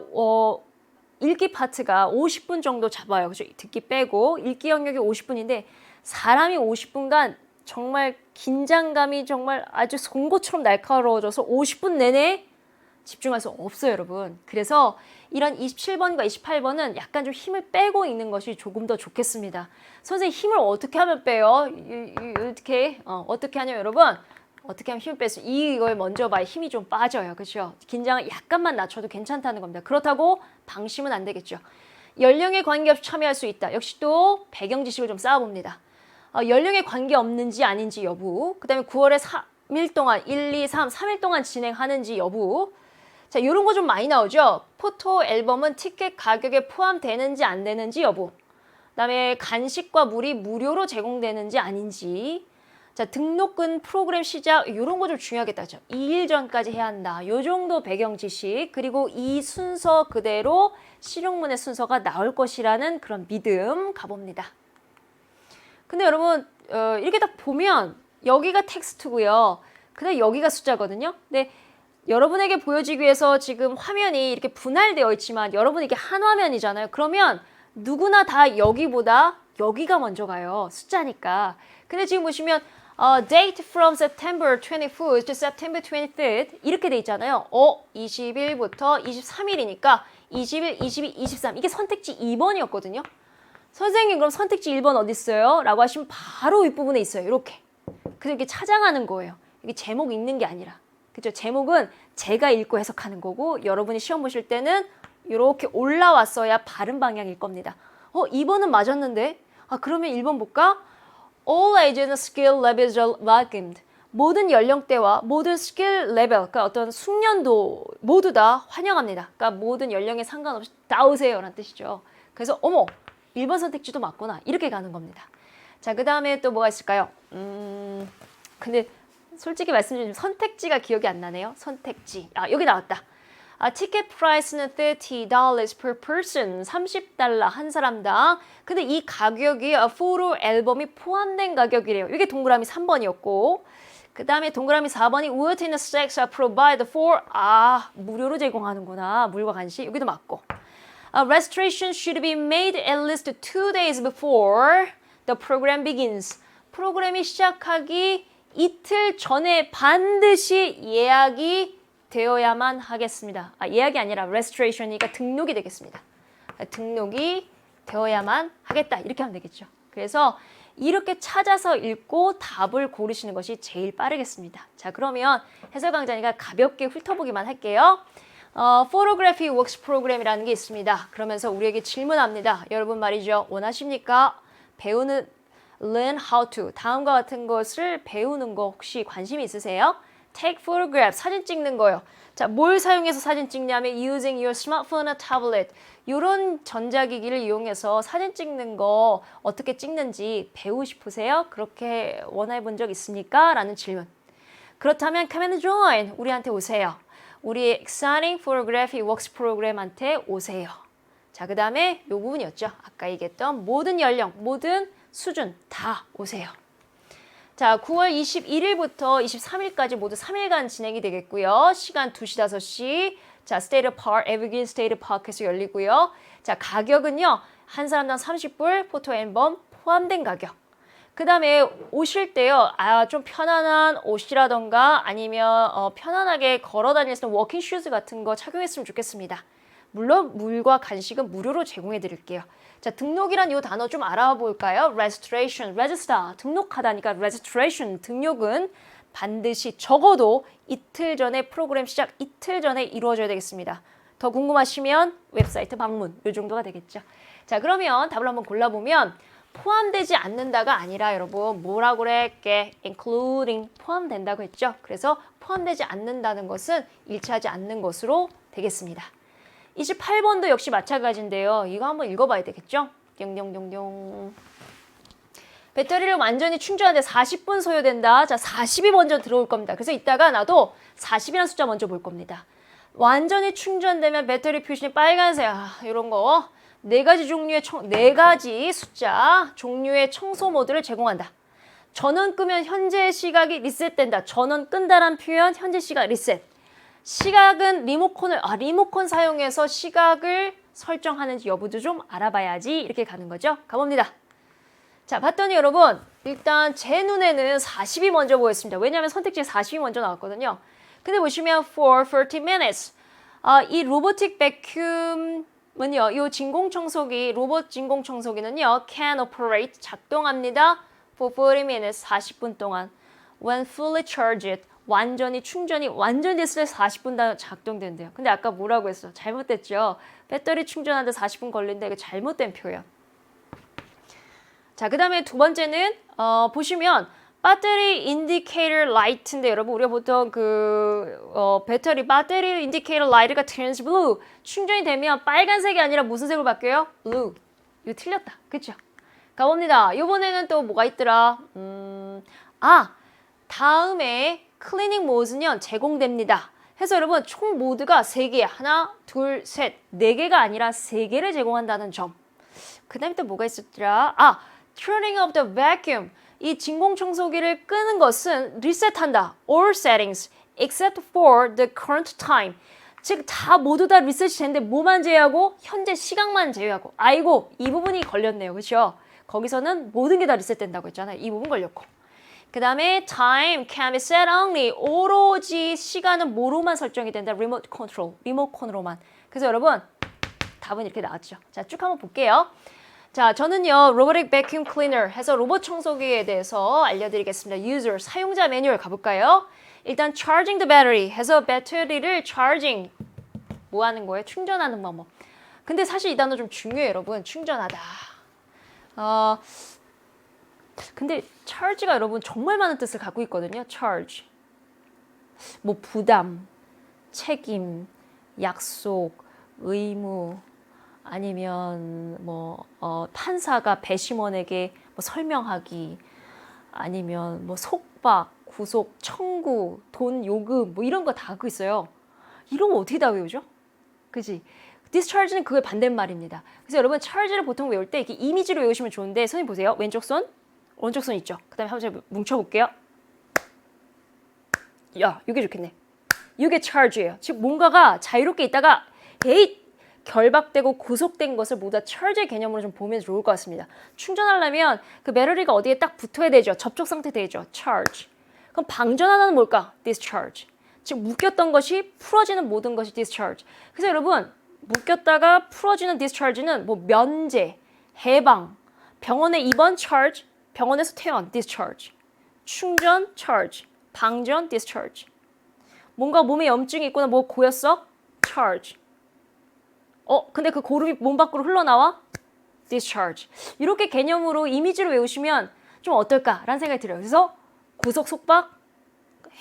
읽기 파트가 50분 정도 잡아요. 그렇죠? 듣기 빼고 읽기 영역이 50분인데 사람이 50분간 정말 긴장감이 정말 아주 송곳처럼 날카로워져서 50분 내내 집중할 수 없어요, 여러분. 그래서 이런 27번과 28번은 약간 좀 힘을 빼고 읽는 것이 조금 더 좋겠습니다. 선생님 힘을 어떻게 하면 빼요? 어떻게 하냐면 여러분 어떻게 하면 힘을 뺄 수 이걸 먼저 봐야 힘이 좀 빠져요. 그렇죠? 긴장을 약간만 낮춰도 괜찮다는 겁니다. 그렇다고 방심은 안 되겠죠. 연령에 관계없이 참여할 수 있다. 역시 또 배경 지식을 좀 쌓아봅니다. 연령에 관계없는지 아닌지 여부, 그 다음에 9월에 3일 동안 1, 2, 3일 동안 진행하는지 여부. 자, 이런 거 좀 많이 나오죠. 포토 앨범은 티켓 가격에 포함되는지 안 되는지 여부. 그 다음에 간식과 물이 무료로 제공되는지 아닌지. 자, 등록금 프로그램 시작 이런 거 좀 중요하겠다죠. 2일 전까지 해야 한다. 요 정도 배경 지식 그리고 이 순서 그대로 실용문의 순서가 나올 것이라는 그런 믿음 가봅니다. 근데 여러분 이렇게 딱 보면 여기가 텍스트고요. 그다음 여기가 숫자거든요. 근데 여러분에게 보여지기 위해서 지금 화면이 이렇게 분할되어 있지만 여러분 이게 한 화면이잖아요. 그러면 누구나 다 여기보다 여기가 먼저 가요. 숫자니까. 근데 지금 보시면 date from September 24th to September 23rd 이렇게 돼 있잖아요. 20일부터 23일이니까 20일, 22, 23 이게 선택지 2번이었거든요. 선생님 그럼 선택지 1번 어디 있어요? 라고 하시면 바로 윗부분에 있어요. 이렇게. 그래서 이렇게 찾아가는 거예요. 이게 제목 읽는 게 아니라. 그죠? 제목은 제가 읽고 해석하는 거고 여러분이 시험 보실 때는 이렇게 올라왔어야 바른 방향일 겁니다. 2번은 맞았는데? 그러면 1번 볼까? All ages and skill levels are welcomed. 모든 연령대와 모든 스킬 레벨, 그러니까 어떤 숙련도 모두 다 환영합니다. 그러니까 모든 연령에 상관없이 다 오세요 라는 뜻이죠. 그래서 어머 1번 선택지도 맞구나 이렇게 가는 겁니다. 자, 그 다음에 또 뭐가 있을까요? 근데 솔직히 말씀드리면 선택지가 기억이 안 나네요. 선택지. 아, 여기 나왔다. 아, 티켓 프라이스는 $30 per person. $30 한 사람당. 근데 이 가격이 포토 앨범이 포함된 가격이래요. 이게 동그라미 3번이었고. 그 다음에 동그라미 4번이 within the sex are provided for. 아, 무료로 제공하는구나. 물과 간식. 여기도 맞고. Registration should be made at least 2 days before the program begins. 프로그램이 시작하기 이틀 전에 반드시 예약이 되어야만 하겠습니다. 아, 예약이 아니라 registration이니까 등록이 되겠습니다. 등록이 되어야만 하겠다. 이렇게 하면 되겠죠. 그래서 이렇게 찾아서 읽고 답을 고르시는 것이 제일 빠르겠습니다. 자, 그러면 해설 강좌니까 가볍게 훑어보기만 할게요. Photography Works 프로그램이라는 게 있습니다. 그러면서 우리에게 질문합니다. 여러분 말이죠. 원하십니까? 배우는 learn how to 다음과 같은 것을 배우는 거 혹시 관심 있으세요? Take photograph 사진 찍는 거요. 자, 뭘 사용해서 사진 찍냐면 using your smartphone or tablet 이런 전자기기를 이용해서 사진 찍는 거 어떻게 찍는지 배우고 싶으세요? 그렇게 원해 본 적 있습니까? 라는 질문. 그렇다면 come and join 우리한테 오세요. 우리 Exciting Photography Works 프로그램한테 오세요. 자, 그 다음에 요 부분이었죠. 아까 얘기했던 모든 연령, 모든 수준 다 오세요. 자, 9월 21일부터 23일까지 모두 3일간 진행이 되겠고요. 시간 2시, 5시. 자, State Park, Evergreen State Park에서 열리고요. 자, 가격은요. 한 사람당 30불, 포토 앨범 포함된 가격. 그 다음에 오실 때요. 아, 좀 편안한 옷이라던가 아니면 편안하게 걸어 다닐 수 있는 워킹 슈즈 같은 거 착용했으면 좋겠습니다. 물론 물과 간식은 무료로 제공해 드릴게요. 자, 등록이란 이 단어 좀 알아볼까요? registration, register, 등록하다니까 registration, 등록은 반드시 적어도 이틀 전에 프로그램 시작 이틀 전에 이루어져야 되겠습니다. 더 궁금하시면 웹사이트 방문 이 정도가 되겠죠. 자, 그러면 답을 한번 골라보면 포함되지 않는다가 아니라 여러분 뭐라고 그랬게? including 포함된다고 했죠. 그래서 포함되지 않는다는 것은 일치하지 않는 것으로 되겠습니다. 28번도 역시 마찬가지인데요. 이거 한번 읽어봐야 되겠죠? 띵띵띵띵. 배터리를 완전히 충전하는데 40분 소요된다. 자, 40이 먼저 들어올 겁니다. 그래서 이따가 나도 40이라는 숫자 먼저 볼 겁니다. 완전히 충전되면 배터리 표시는 빨간색. 이런 거. 네 가지 숫자 종류의 청소 모드를 제공한다. 전원 끄면 현재 시각이 리셋된다. 전원 끈다란 표현 현재 시각 리셋. 시각은 리모컨 사용해서 시각을 설정하는지 여부도 좀 알아봐야지 이렇게 가는 거죠. 가봅니다. 자, 봤더니 여러분 일단 제 눈에는 40이 먼저 보였습니다. 왜냐하면 선택지에 40이 먼저 나왔거든요. 근데 보시면 for 30 minutes 이 로보틱 베큐음은요. 이 진공청소기 로봇 진공청소기는요. can operate 작동합니다. for 40 minutes 40분 동안 when fully charged 완전히 됐을 때 40분 작동된대요. 근데 아까 뭐라고 했어? 잘못됐죠? 배터리 충전하는데 40분 걸린다. 이거 잘못된 표현. 자, 그 다음에 두 번째는 보시면 배터리 인디케이터 라이트인데 여러분 우리가 보통 배터리 인디케이터 라이트가 turns blue 충전이 되면 빨간색이 아니라 무슨 색으로 바뀌어요? blue. 이거 틀렸다. 그쵸? 가봅니다. 이번에는 또 뭐가 있더라? 다음에 클리닝 모드는요 제공됩니다. 해서 여러분 총 모드가 3개 하나 둘 셋 4개가 아니라 3개를 제공한다는 점. 그 다음에 또 뭐가 있었더라? turning off the vacuum 이 진공청소기를 끄는 것은 리셋한다. all settings except for the current time 즉 다 모두 다 리셋이 되는데 뭐만 제외하고 현재 시각만 제외하고 아이고 이 부분이 걸렸네요. 그렇죠? 거기서는 모든 게 다 리셋된다고 했잖아요. 이 부분 걸렸고 그 다음에 time can be set only 오로지 시간은 뭐로만 설정이 된다. remote control 리모컨으로만. 그래서 여러분 답은 이렇게 나왔죠. 자, 쭉 한번 볼게요. 자, 저는요 robotic vacuum cleaner 해서 로봇 청소기에 대해서 알려드리겠습니다. user 사용자 매뉴얼 가볼까요? 일단 charging the battery 해서 배터리를 charging 뭐 하는 거예요? 충전하는 방법. 근데 사실 이 단어 좀 중요해요, 여러분. 충전하다. 근데 charge가 여러분 정말 많은 뜻을 갖고 있거든요. charge. 뭐 부담, 책임, 약속, 의무, 아니면 뭐 판사가 배심원에게 뭐 설명하기, 아니면 뭐 속박, 구속, 청구, 돈 요금 뭐 이런 거 다 갖고 있어요. 이런 거 어떻게 다 외우죠? 그지? discharge는 그걸 반대말입니다. 그래서 여러분 charge를 보통 외울 때 이렇게 이미지로 외우시면 좋은데 선생님 보세요. 왼쪽 손, 오른쪽 손 있죠? 그 다음에 한번 뭉쳐볼게요. 야, 이게 좋겠네. 이게 charge예요. 즉 뭔가가 자유롭게 있다가 에잇! 결박되고 구속된 것을 모두 다 charge의 개념으로 좀 보면 좋을 것 같습니다. 충전하려면 그 배터리가 어디에 딱 붙어야 되죠. 접촉 상태 되죠. charge. 그럼 방전하다는 뭘까? discharge. 즉 묶였던 것이 풀어지는 모든 것이 discharge. 그래서 여러분 묶였다가 풀어지는 discharge는 뭐 면제, 해방, 병원에 입원 charge, 병원에서 퇴원 discharge, 충전 charge, 방전 discharge. 뭔가 몸에 염증이 있거나 뭐 고였어? charge. 근데 그 고름이 몸 밖으로 흘러나와? discharge. 이렇게 개념으로 이미지로 외우시면 좀 어떨까라는 생각이 들어요. 그래서 구속, 속박,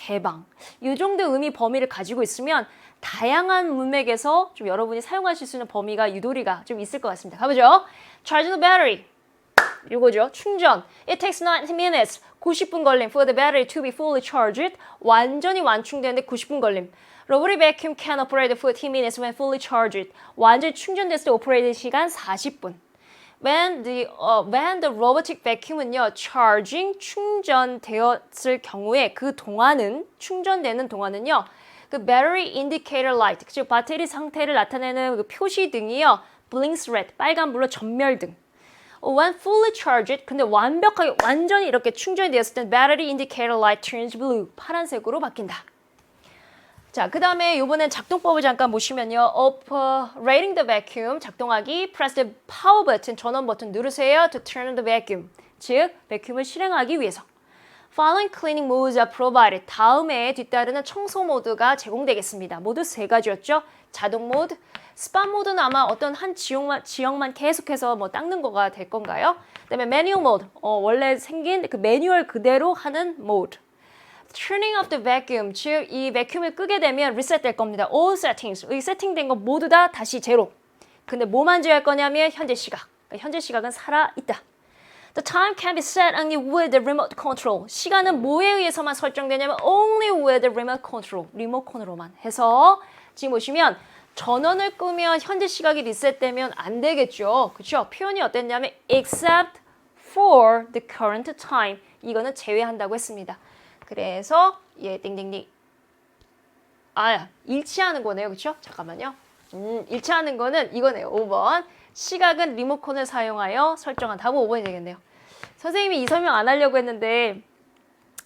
해방. 이 정도 의미 범위를 가지고 있으면 다양한 문맥에서 좀 여러분이 사용하실 수 있는 범위가 유도리가 좀 있을 것 같습니다. 가보죠. Charge the battery. 이거죠. 충전. It takes 90 minutes. 90분 걸림 for the battery to be fully charged. 완전히 완충되는데 90분 걸림. Rotary vacuum can operate for 10 minutes when fully charged. 완전히 충전됐을 때 오퍼레이트 시간 40분. When the robotic vacuum은요, charging, 충전되었을 경우에 그 동안은, 충전되는 동안은요, 그 battery indicator light, 즉 배터리 상태를 나타내는 그 표시등이요, blinks red, 빨간불로 전멸등. When fully charged, 근데 완벽하게, 완전히 이렇게 충전이 되었을 땐 battery indicator light turns blue, 파란색으로 바뀐다. 자, 그 다음에 이번엔 작동법을 잠깐 보시면요. Operating the vacuum, 작동하기, press the power button, 전원 버튼 누르세요. To turn the vacuum, 즉 vacuum을 실행하기 위해서. Following cleaning modes are provided, 다음에 뒤따르는 청소 모드가 제공되겠습니다. 모두 3가지였죠. 자동 모드, 스팟 모드는 아마 어떤 한 지역만 계속해서 뭐 닦는 거가 될 건가요? 그 다음에 manual mode, 원래 생긴 그 매뉴얼 그대로 하는 모드. Turning off the vacuum, 즉 이 vacuum을 끄게 되면 reset 될 겁니다. All settings, 이 세팅된 거 모두 다 다시 제로. 근데 뭐만 제외할 거냐면 현재 시각. 그러니까 현재 시각은 살아있다. The time can be set only with the remote control. 시간은 뭐에 의해서만 설정되냐면 only with the remote control. 리모컨으로만 해서 지금 보시면 전원을 끄면 현재 시각이 리셋되면 안 되겠죠. 그렇죠? 표현이 어땠냐면 except for the current time. 이거는 제외한다고 했습니다. 그래서 땡땡땡. 일치하는 거네요. 그렇죠? 잠깐만요. 일치하는 거는 이거네요. 5번. 시각은 리모컨을 사용하여 설정한. 답은 5번이 되겠네요. 선생님이 이 설명 안 하려고 했는데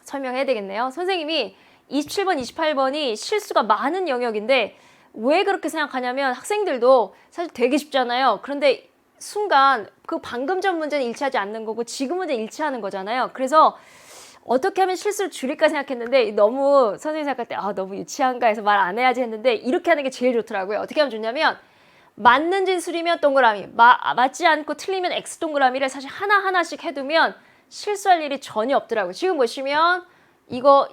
설명해야 되겠네요. 선생님이 27번, 28번이 실수가 많은 영역인데 왜 그렇게 생각하냐면 학생들도 사실 되게 쉽잖아요. 그런데 순간 그 방금 전 문제는 일치하지 않는 거고 지금 문제는 일치하는 거잖아요. 그래서 어떻게 하면 실수를 줄일까 생각했는데 너무 선생님이 생각할 때 너무 유치한가 해서 말 안 해야지 했는데 이렇게 하는 게 제일 좋더라고요. 어떻게 하면 좋냐면 맞는 진술이면 동그라미, 맞지 않고 틀리면 X 동그라미를 사실 하나하나씩 해두면 실수할 일이 전혀 없더라고요. 지금 보시면 이거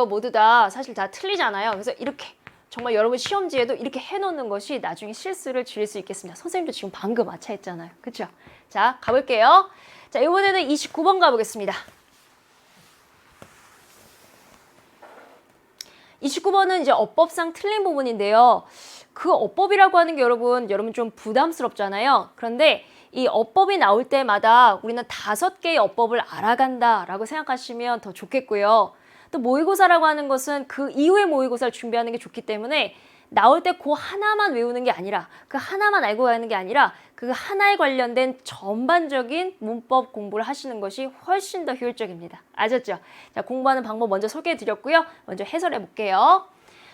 모두 다 사실 다 틀리잖아요. 그래서 이렇게 정말 여러분 시험지에도 이렇게 해놓는 것이 나중에 실수를 줄일 수 있겠습니다. 선생님도 지금 방금 아차했잖아요. 그렇죠? 자, 가볼게요. 자, 이번에는 29번 가보겠습니다. 29번은 이제 어법상 틀린 부분인데요. 그 어법이라고 하는 게 여러분 좀 부담스럽잖아요. 그런데 이 어법이 나올 때마다 우리는 5개의 어법을 알아간다라고 생각하시면 더 좋겠고요. 또 모의고사라고 하는 것은 그 이후의 모의고사를 준비하는 게 좋기 때문에 나올 때 그 하나만 외우는 게 아니라 그 하나만 알고 가는 게 아니라 그 하나에 관련된 전반적인 문법 공부를 하시는 것이 훨씬 더 효율적입니다. 아셨죠? 자, 공부하는 방법 먼저 소개해 드렸고요. 먼저 해설해 볼게요.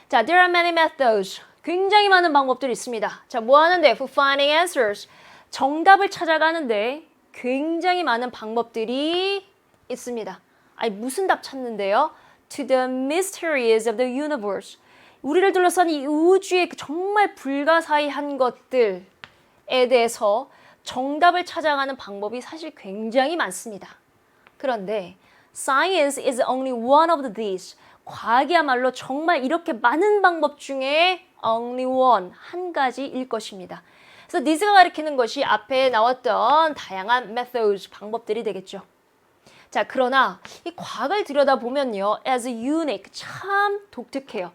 자, there are many methods. 굉장히 많은 방법들이 있습니다. 자, 뭐 하는데? For finding answers. 정답을 찾아가는데 굉장히 많은 방법들이 있습니다. 아니, 무슨 답 찾는데요? To the mysteries of the universe. 우리를 둘러싼 이 우주의 정말 불가사의한 것들에 대해서 정답을 찾아가는 방법이 사실 굉장히 많습니다. 그런데 science is only one of these. 과학이야말로 정말 이렇게 많은 방법 중에 only one, 한 가지일 것입니다. 그래서 this가 가리키는 것이 앞에 나왔던 다양한 methods, 방법들이 되겠죠. 자, 그러나 이 과학을 들여다보면요, as unique, 참 독특해요.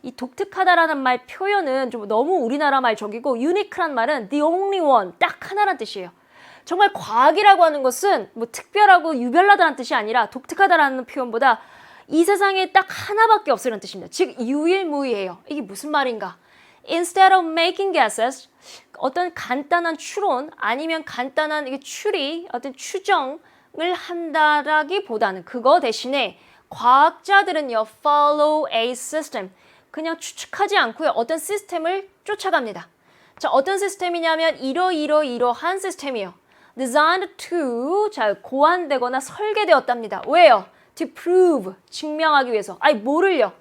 이 독특하다라는 말 표현은 좀 너무 우리나라 말적이고 unique란 말은 the only one, 딱 하나란 뜻이에요. 정말 과학이라고 하는 것은 뭐 특별하고 유별나다는 뜻이 아니라 독특하다라는 표현보다 이 세상에 딱 하나밖에 없으라는 뜻입니다. 즉 유일무이해요. 이게 무슨 말인가? Instead of making guesses, 어떤 간단한 추론 아니면 간단한 이게 추리, 어떤 추정을 한다라기보다는 그거 대신에 과학자들은요, follow a system, 그냥 추측하지 않고요, 어떤 시스템을 쫓아갑니다. 자, 어떤 시스템이냐면 이러한 시스템이요. Designed to, 자, 고안되거나 설계되었답니다. 왜요? To prove, 증명하기 위해서. 아니, 뭐를요?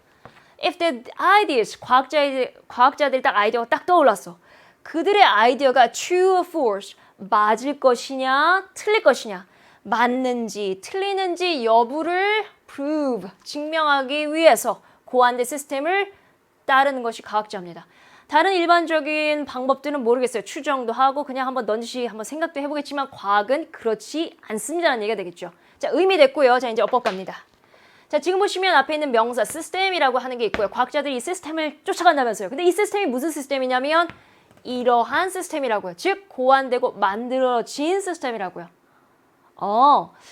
If the ideas, 과학자들이 딱 아이디어가 딱 떠올랐어. 그들의 아이디어가 true or false, 맞을 것이냐, 틀릴 것이냐, 맞는지, 틀리는지 여부를 prove, 증명하기 위해서 고안된 시스템을 따르는 것이 과학자입니다. 다른 일반적인 방법들은 모르겠어요. 추정도 하고 그냥 한번 넌지 한번 생각도 해보겠지만 과학은 그렇지 않습니다라는 얘기가 되겠죠. 자, 의미 됐고요. 자, 이제 어법 갑니다. 자, 지금 보시면 앞에 있는 명사 시스템이라고 하는 게 있고요. 과학자들이 이 시스템을 쫓아간다면서요. 근데 이 시스템이 무슨 시스템이냐면 이러한 시스템이라고요. 즉 고안되고 만들어진 시스템이라고요.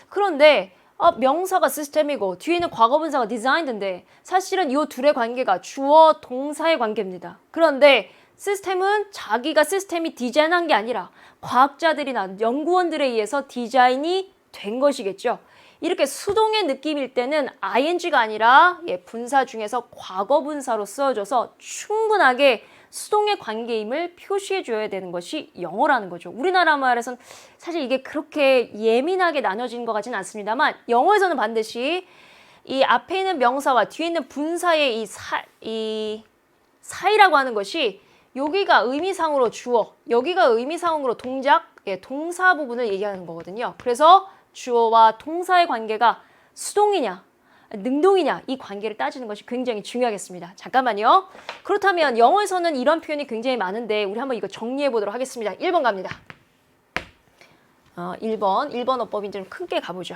그런데 명사가 시스템이고 뒤에는 과거분사가 designed인데 사실은 이 둘의 관계가 주어 동사의 관계입니다. 그런데 시스템은 자기가 시스템이 디자인한 게 아니라 과학자들이나 연구원들에 의해서 디자인이 된 것이겠죠. 이렇게 수동의 느낌일 때는 ing가 아니라 분사 중에서 과거분사로 쓰여져서 충분하게 수동의 관계임을 표시해 줘야 되는 것이 영어라는 거죠. 우리나라 말에서는 사실 이게 그렇게 예민하게 나눠진 것 같지는 않습니다만 영어에서는 반드시 이 앞에 있는 명사와 뒤에 있는 분사의 이 사이라고 하는 것이 여기가 의미상으로 주어, 여기가 의미상으로 동작, 동사 부분을 얘기하는 거거든요. 그래서 주어와 동사의 관계가 수동이냐 능동이냐 이 관계를 따지는 것이 굉장히 중요하겠습니다. 잠깐만요. 그렇다면 영어에서는 이런 표현이 굉장히 많은데 우리 한번 이거 정리해 보도록 하겠습니다. 1번 갑니다. 1번 어법이 좀 크게 가보죠.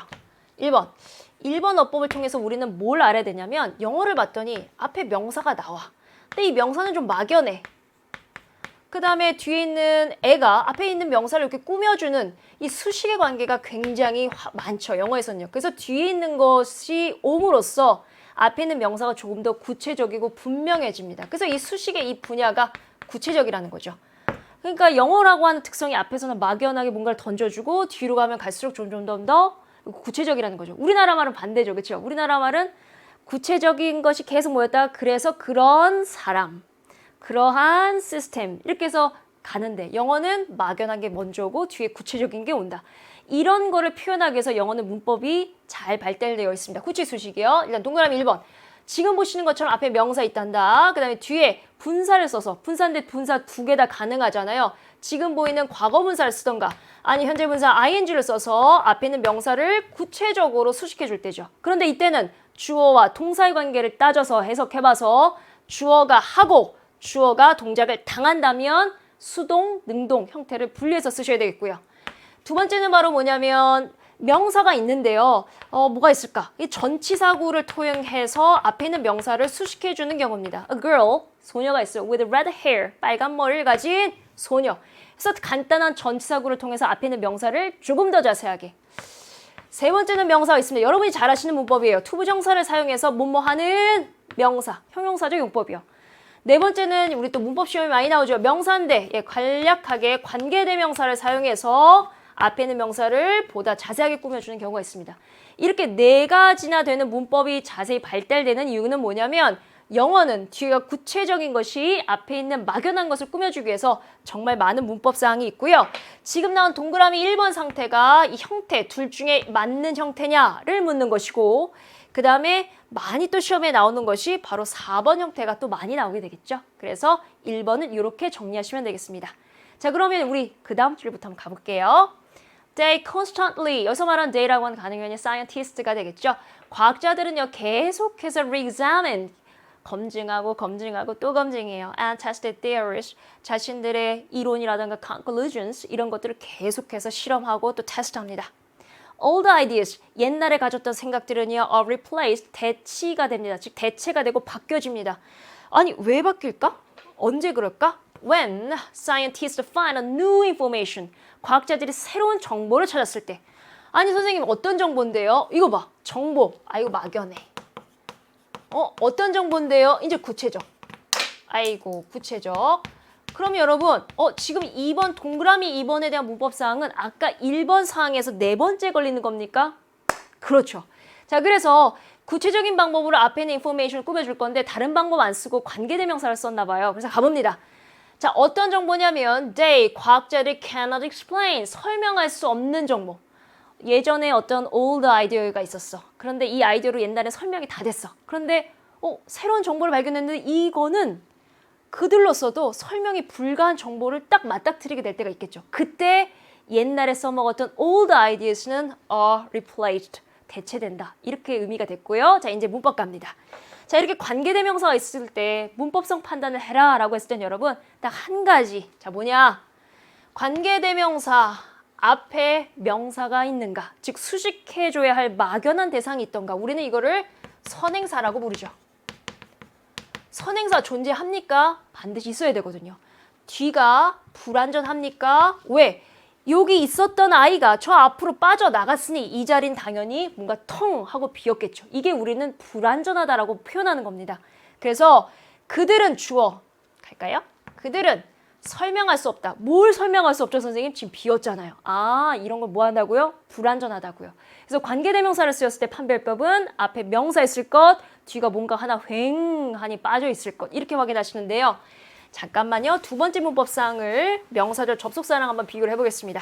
1번 어법을 통해서 우리는 뭘 알아야 되냐면 영어를 봤더니 앞에 명사가 나와. 근데 이 명사는 좀 막연해. 그 다음에 뒤에 있는 애가 앞에 있는 명사를 이렇게 꾸며주는 이 수식의 관계가 굉장히 많죠. 영어에서는요. 그래서 뒤에 있는 것이 옴으로써 앞에 있는 명사가 조금 더 구체적이고 분명해집니다. 그래서 이 수식의 이 분야가 구체적이라는 거죠. 그러니까 영어라고 하는 특성이 앞에서는 막연하게 뭔가를 던져주고 뒤로 가면 갈수록 점점 더 구체적이라는 거죠. 우리나라 말은 반대죠. 그렇죠? 우리나라 말은 구체적인 것이 계속 모였다가 그래서 그런 사람, 그러한 시스템 이렇게 해서 가는데 영어는 막연한 게 먼저 오고 뒤에 구체적인 게 온다. 이런 거를 표현하기 위해서 영어는 문법이 잘 발달되어 있습니다. 구치수식이요. 일단 동그라미 1번. 지금 보시는 것처럼 앞에 명사 있단다. 그 다음에 뒤에 분사를 써서 분사인데 분사 두 개 다 가능하잖아요. 지금 보이는 과거분사를 쓰던가 아니 현재 분사 ing를 써서 앞에 있는 명사를 구체적으로 수식해 줄 때죠. 그런데 이때는 주어와 동사의 관계를 따져서 해석해봐서 주어가 하고 주어가 동작을 당한다면 수동, 능동 형태를 분리해서 쓰셔야 되겠고요. 두 번째는 바로 뭐냐면 명사가 있는데요. 뭐가 있을까? 이 전치사구를 통해서 앞에 있는 명사를 수식해주는 경우입니다. A girl, 소녀가 있어요. With red hair, 빨간 머리를 가진 소녀. 그래서 간단한 전치사구를 통해서 앞에 있는 명사를 조금 더 자세하게. 세 번째는 명사가 있습니다. 여러분이 잘 아시는 문법이에요. 투부정사를 사용해서 뭐뭐하는 명사, 형용사적 용법이요. 네 번째는 우리 또 문법 시험에 많이 나오죠. 명사인데 간략하게 관계대명사를 사용해서 앞에 있는 명사를 보다 자세하게 꾸며주는 경우가 있습니다. 이렇게 네 가지나 되는 문법이 자세히 발달되는 이유는 뭐냐면 영어는 뒤가 구체적인 것이 앞에 있는 막연한 것을 꾸며주기 위해서 정말 많은 문법사항이 있고요. 지금 나온 동그라미 1번 상태가 이 형태 둘 중에 맞는 형태냐를 묻는 것이고 그 다음에 많이 또 시험에 나오는 것이 바로 4번 형태가 또 많이 나오게 되겠죠. 그래서 1번은 이렇게 정리하시면 되겠습니다. 자, 그러면 우리 그 다음 줄부터 한번 가볼게요. They constantly, 여기서 말하는 they라고 하는 가능형이 scientist가 되겠죠. 과학자들은요, 계속해서 re-examine, 검증하고 또 검증해요. And tested theories, 자신들의 이론이라든가 conclusions, 이런 것들을 계속해서 실험하고 또 테스트합니다. Old ideas, 옛날에 가졌던 생각들은요, are replaced, 대치가 됩니다. 즉, 대체가 되고 바뀌어집니다. 아니, 왜 바뀔까? 언제 그럴까? When scientists find a new information, 과학자들이 새로운 정보를 찾았을 때. 아니, 선생님, 어떤 정보인데요? 이거 봐, 정보. 아이고, 막연해. 어떤 정보인데요? 이제 구체적. 아이고, 구체적. 그럼 여러분, 지금 2번, 동그라미 2번에 대한 문법사항은 아까 1번 사항에서 4번째 걸리는 겁니까? 그렇죠. 자, 그래서 구체적인 방법으로 앞에 있는 인포메이션을 꾸며줄 건데 다른 방법 안 쓰고 관계대명사를 썼나 봐요. 그래서 가봅니다. 자, 어떤 정보냐면 they, 과학자들이 cannot explain, 설명할 수 없는 정보. 예전에 어떤 old 아이디어가 있었어. 그런데 이 아이디어로 옛날에 설명이 다 됐어. 그런데 새로운 정보를 발견했는데 이거는 그들로서도 설명이 불가한 정보를 딱 맞닥뜨리게 될 때가 있겠죠. 그때 옛날에 써먹었던 old ideas는 are replaced, 대체된다. 이렇게 의미가 됐고요. 자, 이제 문법 갑니다. 자, 이렇게 관계대명사가 있을 때 문법성 판단을 해라 라고 했을 땐 여러분 딱 한 가지. 자, 뭐냐? 관계대명사 앞에 명사가 있는가? 즉 수식해줘야 할 막연한 대상이 있던가? 우리는 이거를 선행사라고 부르죠. 선행사 존재합니까? 반드시 있어야 되거든요. 뒤가 불완전합니까? 왜? 여기 있었던 아이가 저 앞으로 빠져나갔으니 이 자리는 당연히 뭔가 텅 하고 비었겠죠. 이게 우리는 불완전하다라고 표현하는 겁니다. 그래서 그들은 주어 갈까요? 그들은 설명할 수 없다. 뭘 설명할 수 없죠, 선생님? 지금 비었잖아요. 아, 이런 걸 뭐 한다고요? 불완전하다고요. 그래서 관계대명사를 쓰였을 때 판별법은 앞에 명사 있을 것, 뒤가 뭔가 하나 휑하니 빠져 있을 것 이렇게 확인하시는데요. 잠깐만요. 두 번째 문법사항을 명사절 접속사랑 한번 비교를 해보겠습니다.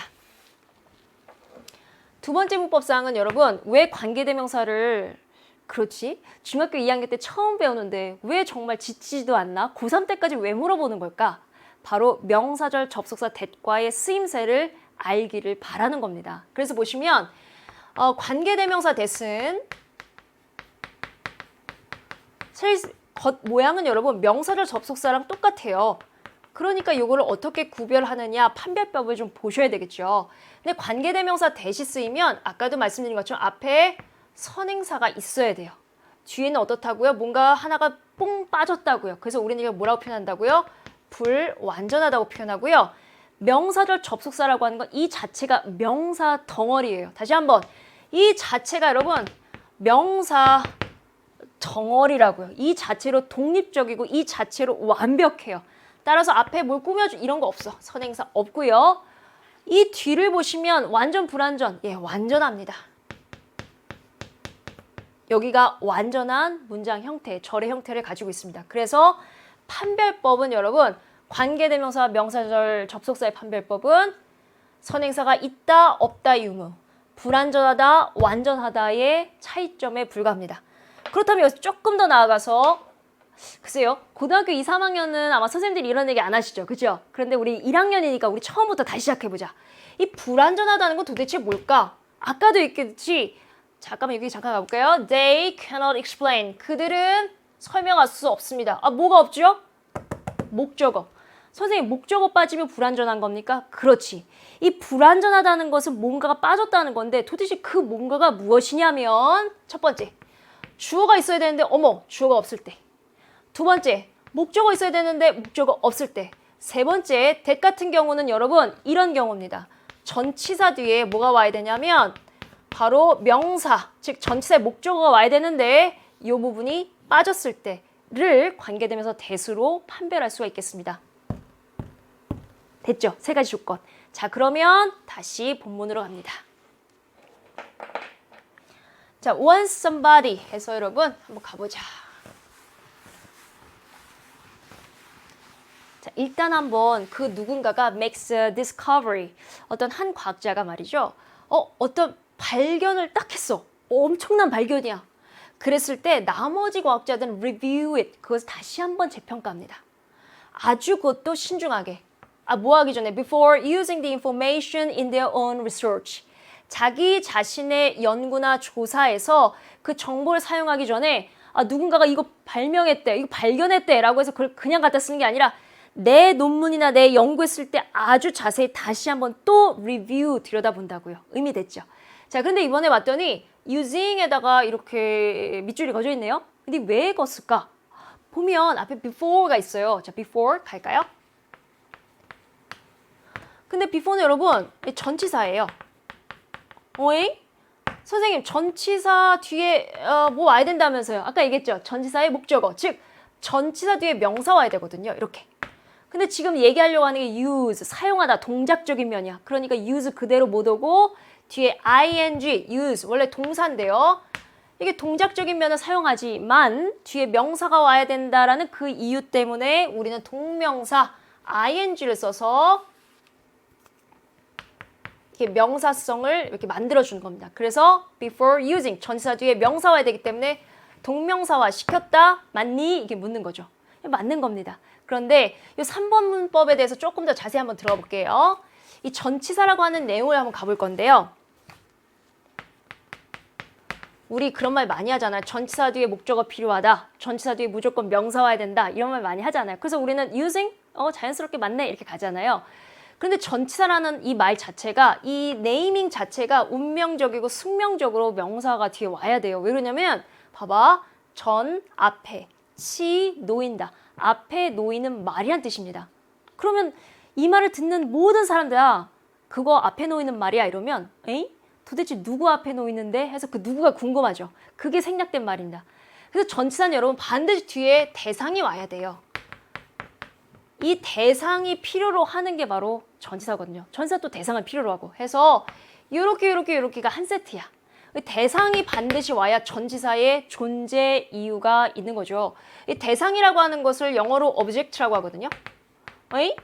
두 번째 문법사항은 여러분 왜 관계대명사를 그렇지? 중학교 2학년 때 처음 배우는데 왜 정말 지치지도 않나? 고3 때까지 왜 물어보는 걸까? 바로 명사절 접속사 that과의 쓰임새를 알기를 바라는 겁니다. 그래서 보시면 관계대명사 that은 겉 모양은 여러분 명사절 접속사랑 똑같아요. 그러니까 이거를 어떻게 구별하느냐 판별법을 좀 보셔야 되겠죠. 근데 관계대명사 that이 쓰이면 아까도 말씀드린 것처럼 앞에 선행사가 있어야 돼요. 뒤에는 어떻다고요? 뭔가 하나가 뽕 빠졌다고요. 그래서 우리는 이걸 뭐라고 표현한다고요? 불완전하다고 표현하고요. 명사절 접속사라고 하는 건 이 자체가 명사 덩어리예요. 다시 한번 이 자체가 여러분 명사 덩어리라고요. 이 자체로 독립적이고 이 자체로 완벽해요. 따라서 앞에 뭘 꾸며주 이런 거 없어. 선행사 없고요. 이 뒤를 보시면 완전 불완전. 예, 완전합니다. 여기가 완전한 문장 형태, 절의 형태를 가지고 있습니다. 그래서 판별법은 여러분 관계대명사 명사절 접속사의 판별법은 선행사가 있다 없다 유무, 불완전하다 완전하다의 차이점에 불과합니다. 그렇다면 여기서 조금 더 나아가서 글쎄요. 고등학교 2, 3학년은 아마 선생님들이 이런 얘기 안 하시죠. 그죠? 그런데 우리 1학년이니까 우리 처음부터 다시 시작해보자. 이 불완전하다는 건 도대체 뭘까? 아까도 있겠지. 잠깐만 여기 잠깐 가볼까요? They cannot explain. 그들은 설명할 수 없습니다. 아, 뭐가 없죠? 목적어. 선생님, 목적어 빠지면 불완전한 겁니까? 그렇지. 이 불완전하다는 것은 뭔가가 빠졌다는 건데 도대체 그 뭔가가 무엇이냐면 첫 번째, 주어가 있어야 되는데 어머, 주어가 없을 때. 두 번째, 목적어 있어야 되는데 목적어 없을 때. 세 번째, that 같은 경우는 여러분 이런 경우입니다. 전치사 뒤에 뭐가 와야 되냐면 바로 명사, 즉 전치사의 목적어가 와야 되는데 이 부분이 빠졌을 때를 관계되면서 that으로 판별할 수가 있겠습니다. 됐죠? 세 가지 조건. 자, 그러면 다시 본문으로 갑니다. 자, once somebody 해서 여러분 한번 가보자. 자, 일단 한번 그 누군가가 makes a discovery. 어떤 한 과학자가 말이죠. 어떤 발견을 딱 했어. 엄청난 발견이야. 그랬을 때 나머지 과학자들은 review it. 그것을 다시 한번 재평가합니다. 아주 그것도 신중하게. 뭐 하기 전에 before using the information in their own research. 자기 자신의 연구나 조사에서 그 정보를 사용하기 전에 누군가가 이거 발명했대, 이거 발견했대 라고 해서 그걸 그냥 갖다 쓰는 게 아니라 내 논문이나 내 연구했을 때 아주 자세히 다시 한번 또 리뷰 들여다본다고요. 의미됐죠. 자, 근데 이번에 봤더니 using에다가 이렇게 밑줄이 그어져 있네요. 근데 왜 그었을까? 보면 앞에 before가 있어요. 자, before 갈까요? 근데 before는 여러분 전치사예요. 어잉? 선생님 전치사 뒤에 뭐 와야 된다면서요. 아까 얘기했죠. 전치사의 목적어. 즉 전치사 뒤에 명사 와야 되거든요. 이렇게. 근데 지금 얘기하려고 하는 게 use, 사용하다, 동작적인 면이야. 그러니까 use 그대로 못 오고 뒤에 ing, use, 원래 동사인데요. 이게 동작적인 면을 사용하지만 뒤에 명사가 와야 된다라는 그 이유 때문에 우리는 동명사 ing를 써서 이렇게 명사성을 이렇게 만들어주는 겁니다. 그래서 before using, 전치사 뒤에 명사 와야 되기 때문에 동명사화 시켰다, 맞니? 이게 묻는 거죠. 맞는 겁니다. 그런데 이 3번 문법에 대해서 조금 더 자세히 한번 들어볼게요. 이 전치사라고 하는 내용을 한번 가볼 건데요. 우리 그런 말 많이 하잖아요. 전치사 뒤에 목적어 필요하다. 전치사 뒤에 무조건 명사 와야 된다. 이런 말 많이 하잖아요. 그래서 우리는 using, 자연스럽게 맞네 이렇게 가잖아요. 그런데 전치사라는 이 말 자체가, 이 네이밍 자체가 운명적이고 숙명적으로 명사가 뒤에 와야 돼요. 왜 그러냐면 봐봐. 전, 앞에, 치, 놓인다. 앞에 놓이는 말이란 뜻입니다. 그러면 이 말을 듣는 모든 사람들아 그거 앞에 놓이는 말이야 이러면 에이? 도대체 누구 앞에 놓이는데? 해서 그 누구가 궁금하죠. 그게 생략된 말입니다. 그래서 전치사는 여러분 반드시 뒤에 대상이 와야 돼요. 이 대상이 필요로 하는 게 바로 전치사거든요. 전치사 또 대상을 필요로 하고 해서 요렇게가 한 세트야. 대상이 반드시 와야 전치사의 존재 이유가 있는 거죠. 이 대상이라고 하는 것을 영어로 object라고 하거든요. 어이?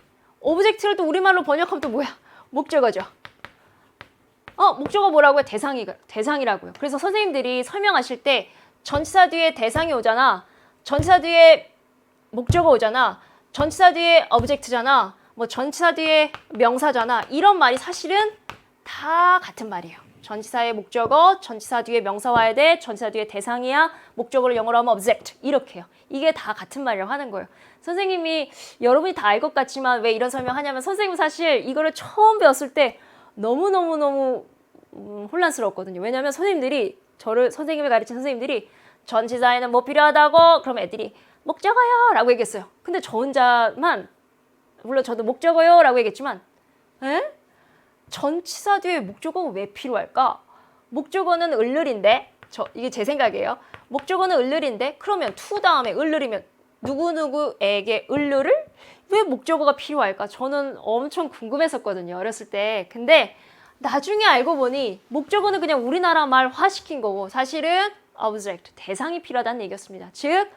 object를 또 우리말로 번역하면 또 뭐야? 목적어죠. 목적어 뭐라고요? 대상이라고요. 그래서 선생님들이 설명하실 때 전치사 뒤에 대상이 오잖아. 전치사 뒤에 목적어 오잖아. 전치사 뒤에 object잖아. 뭐 전치사 뒤에 명사잖아. 이런 말이 사실은 다 같은 말이에요. 전치사의 목적어, 전치사 뒤에 명사 와야 돼, 전치사 뒤에 대상이야, 목적어를 영어로 하면 object 이렇게요. 이게 다 같은 말이라고 하는 거예요. 선생님이 여러분이 다 알 것 같지만 왜 이런 설명하냐면 선생님은 사실 이거를 처음 배웠을 때 너무너무 혼란스러웠거든요. 왜냐하면 선생님을 가르친 선생님들이 전치사에는 뭐 필요하다고 그러면 애들이 목적어요 라고 얘기했어요. 근데 저 혼자만 물론 저도 목적어요 라고 얘기했지만 전치사 뒤에 목적어가 왜 필요할까? 목적어는 을을인데 이게 제 생각이에요. 목적어는 을을인데 그러면 to 다음에 을을이면 누구누구에게 을을을 왜 목적어가 필요할까? 저는 엄청 궁금했었거든요. 어렸을 때. 근데 나중에 알고 보니 목적어는 그냥 우리나라 말화 시킨 거고 사실은 object, 대상이 필요하다는 얘기였습니다. 즉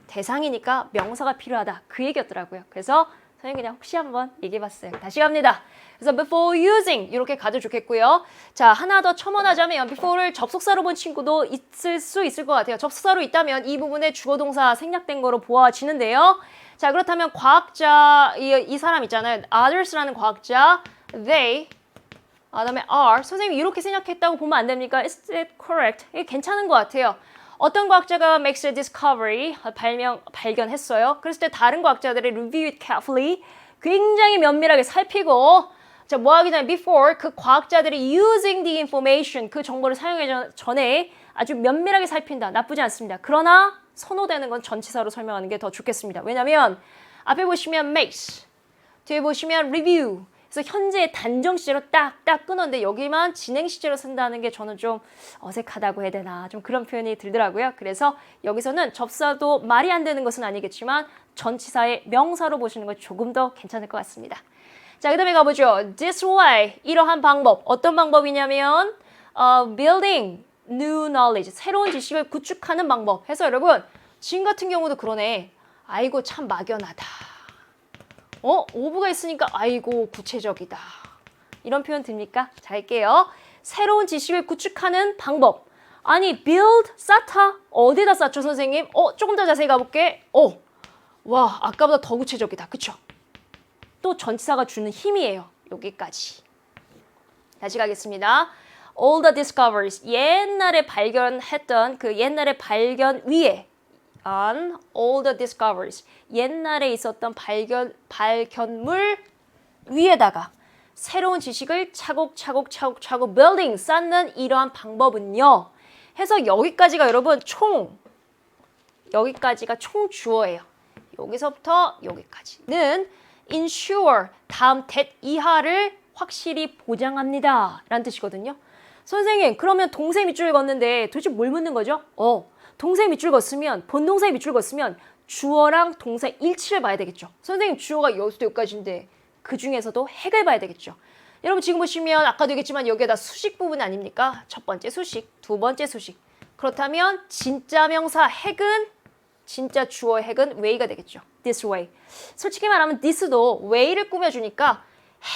대상이니까 명사가 필요하다. 그 얘기였더라고요. 그래서 저는 그냥 혹시 한번 얘기해봤어요. 다시 갑니다. 그래서 before using 이렇게 가도 좋겠고요. 자, 하나 더 첨언하자면 before를 접속사로 본 친구도 있을 수 있을 것 같아요. 접속사로 있다면 이 부분에 주어동사 생략된 거로 보아지는데요. 자, 그렇다면 과학자 이 사람 있잖아요. others라는 과학자 they 그다음에 are 선생님이 이렇게 생각했다고 보면 안 됩니까? Is it correct? 이게 괜찮은 것 같아요. 어떤 과학자가 makes a discovery 발견했어요. 그랬을 때 다른 과학자들이 review it carefully 굉장히 면밀하게 살피고 자, 뭐 하기 전에 before 그 과학자들이 using the information 그 정보를 사용하기 전에 아주 면밀하게 살핀다. 나쁘지 않습니다. 그러나 선호되는 건 전치사로 설명하는 게 더 좋겠습니다. 왜냐하면 앞에 보시면 makes 뒤에 보시면 review 그래서 현재 단정 시제로 딱딱 끊었는데 여기만 진행 시제로 쓴다는 게 저는 좀 어색하다고 해야 되나 좀 그런 표현이 들더라고요. 그래서 여기서는 접사도 말이 안 되는 것은 아니겠지만 전치사의 명사로 보시는 건 조금 더 괜찮을 것 같습니다. 자, 그 다음에 가보죠. This way, 이러한 방법. 어떤 방법이냐면 building new knowledge, 새로운 지식을 구축하는 방법 해서 여러분 지금 같은 경우도 그러네. 아이고 참 막연하다. 오브가 있으니까 아이고 구체적이다. 이런 표현 듭니까? 자, 할게요. 새로운 지식을 구축하는 방법. 아니 build, 쌓다. 어디다 쌓죠 선생님? 조금 더 자세히 가볼게. 와, 아까보다 더 구체적이다. 그쵸? 또 전치사가 주는 힘이에요. 여기까지. 다시 가겠습니다. All the discoveries. 옛날에 발견했던 그 옛날의 발견 위에 on all the discoveries. 옛날에 있었던 발견물 위에다가 새로운 지식을 차곡차곡 building 쌓는 이러한 방법은요. 해서 여기까지가 여러분 여기까지가 총 주어예요. 여기서부터 여기까지는 ensure 다음 that 이하를 확실히 보장합니다 라는 뜻이거든요. 선생님 그러면 동사의 밑줄 걷는데 도대체 뭘 묻는 거죠? 동사의 밑줄 걷으면 본동사의 밑줄 걷으면 주어랑 동사 일치를 봐야 되겠죠. 선생님 주어가 여기서부터 여기까지인데 그 중에서도 핵을 봐야 되겠죠. 여러분 지금 보시면 아까도 얘기했지만 여기에다 수식 부분 아닙니까? 첫 번째 수식, 두 번째 수식. 그렇다면 진짜 명사 핵은 진짜 주어의 핵은 way가 되겠죠. This way. 솔직히 말하면 this도 way를 꾸며주니까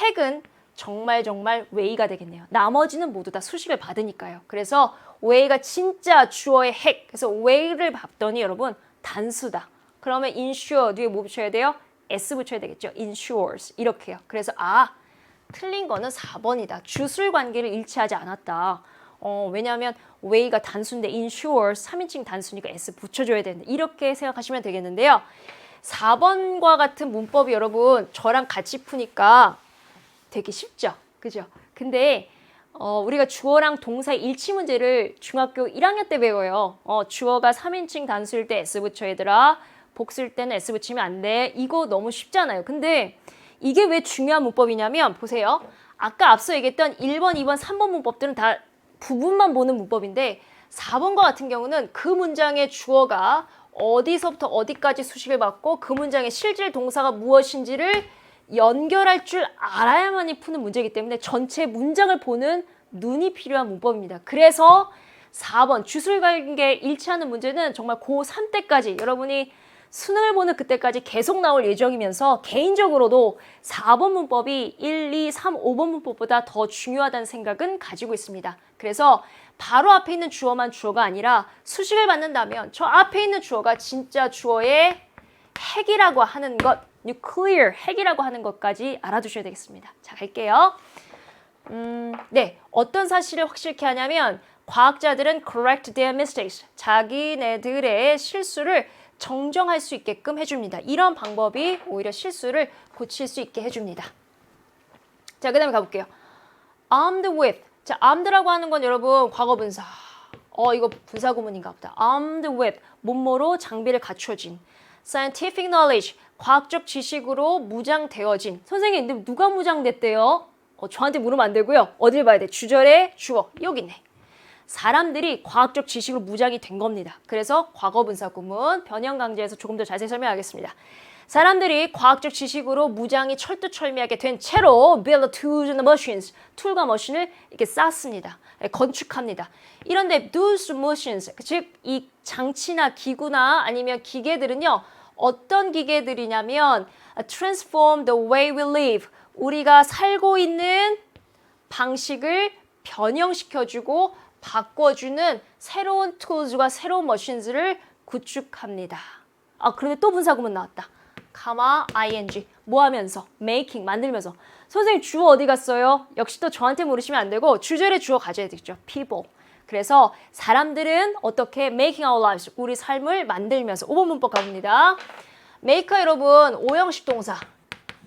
핵은 정말 way가 되겠네요. 나머지는 모두 다 수식을 받으니까요. 그래서 way가 진짜 주어의 핵. 그래서 way를 봤더니 여러분 단수다. 그러면 ensure 뒤에 뭐 붙여야 돼요? s 붙여야 되겠죠. ensures 이렇게요. 그래서 틀린 거는 4번이다. 주술 관계를 일치하지 않았다. 왜냐하면 way가 단수인데 ensures 3인칭 단수니까 s 붙여줘야 되는데 이렇게 생각하시면 되겠는데요. 4번과 같은 문법이 여러분 저랑 같이 푸니까 되게 쉽죠? 그죠? 근데 우리가 주어랑 동사의 일치 문제를 중학교 1학년 때 배워요. 주어가 3인칭 단수일 때 s 붙여 얘들아. 복수일 때는 s 붙이면 안 돼. 이거 너무 쉽잖아요. 근데 이게 왜 중요한 문법이냐면 보세요. 아까 앞서 얘기했던 1번, 2번, 3번 문법들은 다 부분만 보는 문법인데 4번과 같은 경우는 그 문장의 주어가 어디서부터 어디까지 수식을 받고 그 문장의 실질 동사가 무엇인지를 연결할 줄 알아야만이 푸는 문제이기 때문에 전체 문장을 보는 눈이 필요한 문법입니다. 그래서 4번 주술관계 일치하는 문제는 정말 고3 때까지 여러분이 수능을 보는 그때까지 계속 나올 예정이면서 개인적으로도 4번 문법이 1, 2, 3, 5번 문법보다 더 중요하다는 생각은 가지고 있습니다. 그래서 바로 앞에 있는 주어만 주어가 아니라 수식을 받는다면 저 앞에 있는 주어가 진짜 주어의 핵이라고 하는 것, nuclear, 핵이라고 하는 것까지 알아두셔야 되겠습니다. 자, 갈게요. 네, 어떤 사실을 확실히 하냐면 과학자들은 correct their mistakes, 자기네들의 실수를 정정할 수 있게끔 해줍니다. 이런 방법이 오히려 실수를 고칠 수 있게 해줍니다. 자, 그 다음에 가볼게요. armed with. 자, armed라고 하는 건 여러분 과거분사. 이거 분사구문인가 보다. armed with. 몸모로 장비를 갖춰진. scientific knowledge. 과학적 지식으로 무장되어진. 선생님, 근데 누가 무장됐대요? 저한테 물으면 안 되고요. 어딜 봐야 돼? 주절에 주어. 여기 있네. 사람들이 과학적 지식으로 무장이 된 겁니다. 그래서 과거분사 구문 변형 강좌에서 조금 더 자세히 설명하겠습니다. 사람들이 과학적 지식으로 무장이 철두철미하게 된 채로 build tools and machines, 툴과 머신을 이렇게 쌓습니다. 건축합니다. 이런데 those machines, 즉 이 장치나 기구나 아니면 기계들은요. 어떤 기계들이냐면 transform the way we live, 우리가 살고 있는 방식을 변형시켜주고 바꿔주는 새로운 tools과 새로운 머신들을 구축합니다. 그런데 또 분사구문 나왔다. ing, 뭐 하면서? making, 만들면서. 선생님 주어 어디 갔어요? 역시 또 저한테 물으시면 안 되고 주절에 주어 가져야 되겠죠. people. 그래서 사람들은 어떻게 making our lives, 우리 삶을 만들면서. 5번 문법 가봅니다. make가 여러분 오형식 동사.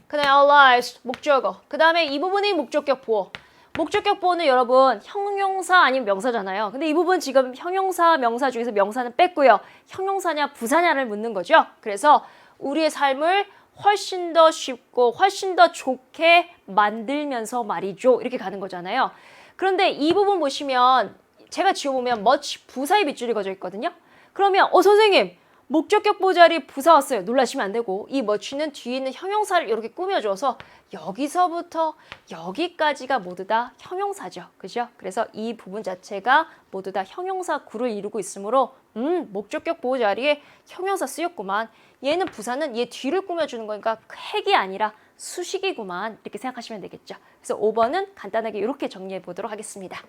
그 다음에 our lives, 목적어. 그 다음에 이 부분이 목적격 보어. 목적격 보어는 여러분 형용사 아니면 명사잖아요. 근데 이 부분 지금 형용사, 명사 중에서 명사는 뺐고요. 형용사냐 부사냐를 묻는 거죠. 그래서 우리의 삶을 훨씬 더 쉽고 훨씬 더 좋게 만들면서 말이죠. 이렇게 가는 거잖아요. 그런데 이 부분 보시면 제가 지워보면 much 부사의 빗줄이 그어져 있거든요. 그러면 선생님 목적격 보어 자리 부사 왔어요. 놀라시면 안 되고 이 much는 뒤에 있는 형용사를 이렇게 꾸며줘서 여기서부터 여기까지가 모두 다 형용사죠. 그죠? 그래서 이 부분 자체가 모두 다 형용사 구를 이루고 있으므로 목적격 보호 자리에 형용사 쓰였구만. 얘는 부사는 얘 뒤를 꾸며주는 거니까 핵이 아니라 수식이구만. 이렇게 생각하시면 되겠죠. 그래서 5번은 간단하게 이렇게 정리해 보도록 하겠습니다.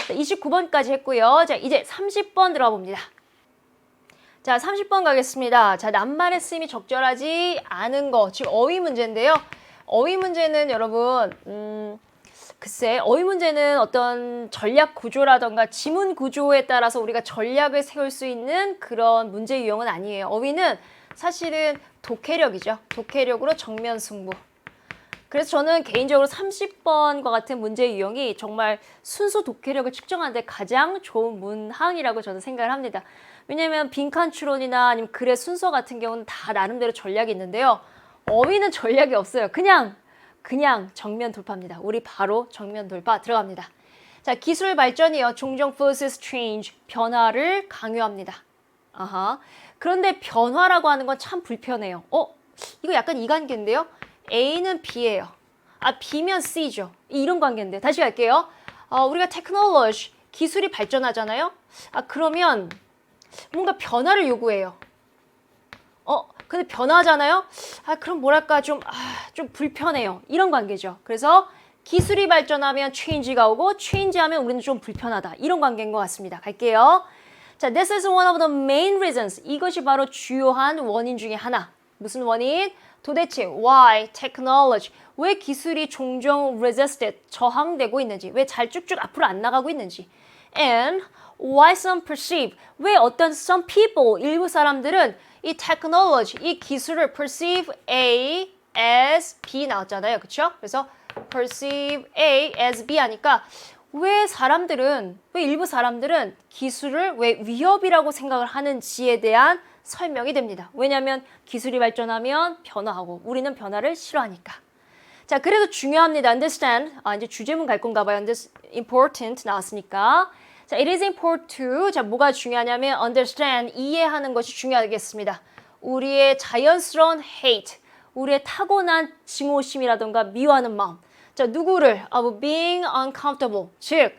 29번까지 했고요. 자, 이제 30번 들어가 봅니다. 자, 30번 가겠습니다. 자, 낱말의 쓰임이 적절하지 않은 거, 즉 어휘 문제인데요. 어휘 문제는 여러분, 글쎄, 어휘 문제는 어떤 전략 구조라던가 지문 구조에 따라서 우리가 전략을 세울 수 있는 그런 문제 유형은 아니에요. 어휘는 사실은 독해력이죠. 독해력으로 정면 승부. 그래서 저는 개인적으로 30번과 같은 문제 유형이 정말 순수 독해력을 측정하는 데 가장 좋은 문항이라고 저는 생각을 합니다. 왜냐하면 빈칸 추론이나 아니면 글의 순서 같은 경우는 다 나름대로 전략이 있는데요. 어휘는 전략이 없어요. 그냥 정면 돌파입니다. 우리 바로 정면 돌파 들어갑니다. 자, 기술 발전이요. 종종 forces change, 변화를 강요합니다. 아하. 그런데 변화라고 하는 건 참 불편해요. 이거 약간 이 관계인데요. A는 B예요. B면 C죠. 이런 관계인데. 다시 갈게요. 우리가 테크놀로지, 기술이 발전하잖아요. 그러면 뭔가 변화를 요구해요. 근데 변화하잖아요. 그럼 뭐랄까 좀 불편해요. 이런 관계죠. 그래서 기술이 발전하면 change가 오고 change하면 우리는 좀 불편하다. 이런 관계인 것 같습니다. 갈게요. 자, this is one of the main reasons. 이것이 바로 주요한 원인 중에 하나. 무슨 원인? 도대체 why technology, 왜 기술이 종종 resisted, 저항되고 있는지, 왜 잘 쭉쭉 앞으로 안 나가고 있는지, and why some perceive, 왜 어떤 some people, 일부 사람들은 이 technology, 이 기술을 perceive A as B 나왔잖아요. 그쵸? 그래서 perceive A as B 하니까 왜 일부 사람들은 기술을 왜 위협이라고 생각을 하는지에 대한 설명이 됩니다. 왜냐하면 기술이 발전하면 변화하고 우리는 변화를 싫어하니까. 자, 그래도 중요합니다. understand. 이제 주제문 갈 건가 봐요. important 나왔으니까. 자, it is important to. 자, 뭐가 중요하냐면 understand, 이해하는 것이 중요하겠습니다. 우리의 자연스러운 hate, 우리의 타고난 증오심이라던가 미워하는 마음. 자, 누구를? of being uncomfortable. 즉,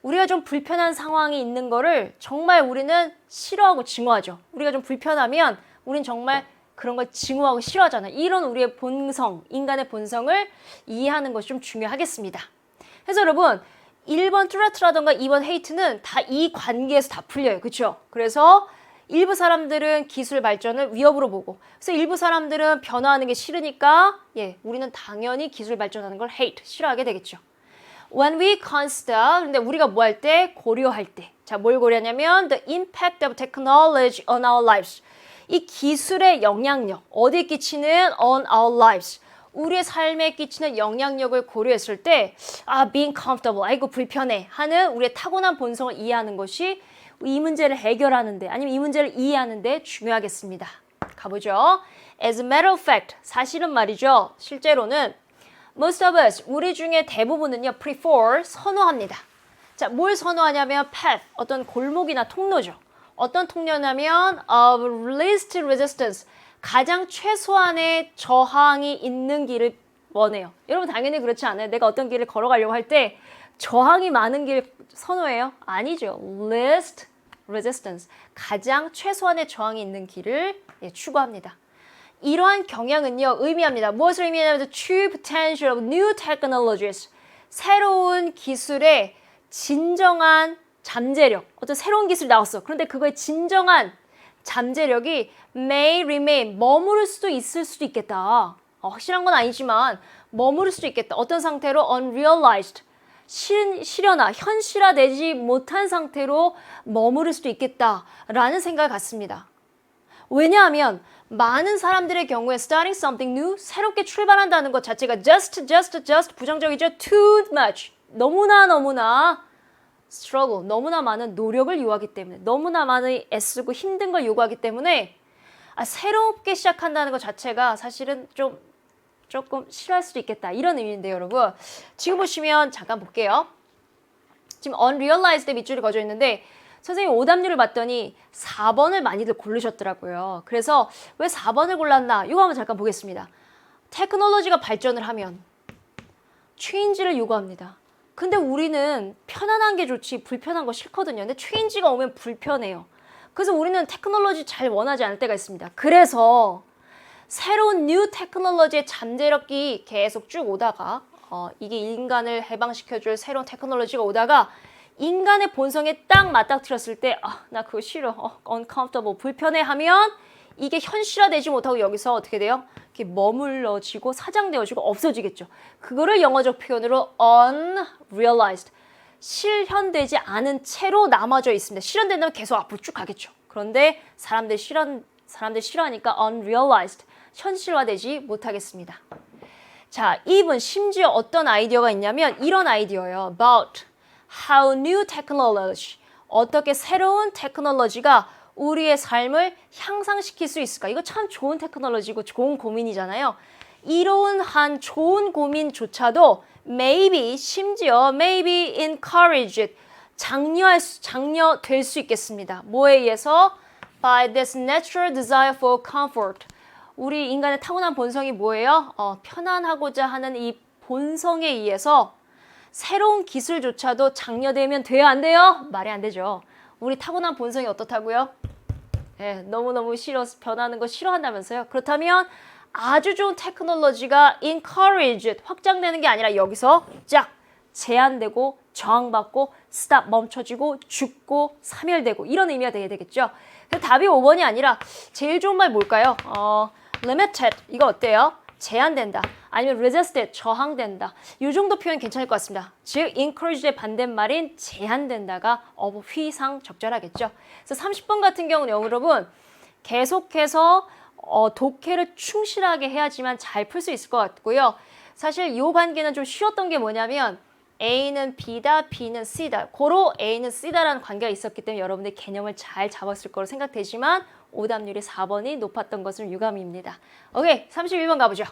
우리가 좀 불편한 상황이 있는 거를 정말 우리는 싫어하고 증오하죠. 우리가 좀 불편하면 우린 정말 그런 걸 증오하고 싫어하잖아요. 이런 우리의 본성, 인간의 본성을 이해하는 것이 좀 중요하겠습니다. 그래서 여러분, 1번 트라트라던가 2번 헤이트는 다 이 관계에서 다 풀려요. 그렇죠? 그래서 일부 사람들은 기술 발전을 위협으로 보고, 그래서 일부 사람들은 변화하는 게 싫으니까 우리는 당연히 기술 발전하는 걸 hate, 싫어하게 되겠죠. When we consider, 근데 우리가 뭐 할 때? 고려할 때. 자, 뭘 고려하냐면 the impact of technology on our lives. 이 기술의 영향력, 어디에 끼치는 on our lives. 우리의 삶에 끼치는 영향력을 고려했을 때 being comfortable, 아이고 불편해 하는 우리의 타고난 본성을 이해하는 것이 이 문제를 해결하는데 아니면 이 문제를 이해하는데 중요하겠습니다. 가보죠. As a matter of fact, 사실은 말이죠. 실제로는 most of us, 우리 중에 대부분은요, prefer, 선호합니다. 자, 뭘 선호하냐면 path, 어떤 골목이나 통로죠. 어떤 통로냐면 of least resistance, 가장 최소한의 저항이 있는 길을 원해요. 여러분 당연히 그렇지 않아요. 내가 어떤 길을 걸어가려고 할 때 저항이 많은 길 선호해요? 아니죠. least resistance, 가장 최소한의 저항이 있는 길을 추구합니다. 이러한 경향은요, 의미합니다. 무엇을 의미하냐면 the true potential of new technologies, 새로운 기술의 진정한 잠재력, 어떤 새로운 기술이 나왔어. 그런데 그거의 진정한 잠재력이 may remain, 머무를 수도 있을 수도 있겠다. 확실한 건 아니지만 머무를 수도 있겠다. 어떤 상태로? unrealized, 실현화, 현실화되지 못한 상태로 머무를 수도 있겠다라는 생각을 갖습니다. 왜냐하면 많은 사람들의 경우에 starting something new, 새롭게 출발한다는 것 자체가 just 부정적이죠. too much, 너무나 struggle, 너무나 많은 노력을 요하기 때문에, 너무나 많은 애쓰고 힘든 걸 요구하기 때문에 새롭게 시작한다는 것 자체가 사실은 조금 싫어할 수도 있겠다, 이런 의미인데요. 여러분 지금 보시면 잠깐 볼게요. 지금 unrealized 밑줄이 그어져 있는데 선생님 오답률을 봤더니 4번을 많이들 고르셨더라고요. 그래서 왜 4번을 골랐나? 이거 한번 잠깐 보겠습니다. 테크놀로지가 발전을 하면 change를 요구합니다. 근데 우리는 편안한 게 좋지 불편한 거 싫거든요. 근데 change가 오면 불편해요. 그래서 우리는 테크놀로지 잘 원하지 않을 때가 있습니다. 그래서 새로운 new 테크놀로지의 잠재력이 계속 쭉 오다가 이게 인간을 해방시켜줄 새로운 테크놀로지가 오다가 인간의 본성에 딱 맞닥뜨렸을 때 나 그거 싫어, uncomfortable, 불편해 하면 이게 현실화되지 못하고 여기서 어떻게 돼요? 이렇게 머물러지고 사장되어지고 없어지겠죠. 그거를 영어적 표현으로 unrealized, 실현되지 않은 채로 남아져 있습니다. 실현된다면 계속 앞으로 쭉 가겠죠. 그런데 사람들 싫어하니까 unrealized, 현실화되지 못하겠습니다. 자, 이분 심지어 어떤 아이디어가 있냐면 이런 아이디어예요. About how new technology, 어떻게 새로운 테크놀로지가 우리의 삶을 향상시킬 수 있을까? 이거 참 좋은 테크놀로지고 좋은 고민이잖아요. 이러한 좋은 고민조차도 심지어 maybe encourage it, 장려될 수 있겠습니다. 뭐에 의해서? By this natural desire for comfort. 우리 인간의 타고난 본성이 뭐예요? 편안하고자 하는 이 본성에 의해서 새로운 기술조차도 장려되면 돼요? 안 돼요? 말이 안 되죠. 우리 타고난 본성이 어떻다고요? 네, 너무너무 변하는 거 싫어한다면서요? 그렇다면 아주 좋은 테크놀로지가 encouraged, 확장되는 게 아니라 여기서 쫙 제한되고 저항받고 stop, 멈춰지고 죽고 사멸되고 이런 의미가 돼야 되겠죠. 그래서 답이 5번이 아니라 제일 좋은 말 뭘까요? limited, 이거 어때요? 제한된다. 아니면 resisted, 저항된다. 이 정도 표현 괜찮을 것 같습니다. 즉, encourage의 반대말인 제한된다가 휘상 적절하겠죠. 그래서 30번 같은 경우는 여러분 계속해서 독해를 충실하게 해야지만 잘 풀 수 있을 것 같고요. 사실 이 관계는 좀 쉬웠던 게 뭐냐면 A는 B다, B는 C다. 고로 A는 C다라는 관계가 있었기 때문에 여러분들 개념을 잘 잡았을 거로 생각되지만 오답률이 4번이 높았던 것은 유감입니다. 오케이, 31번 가보죠.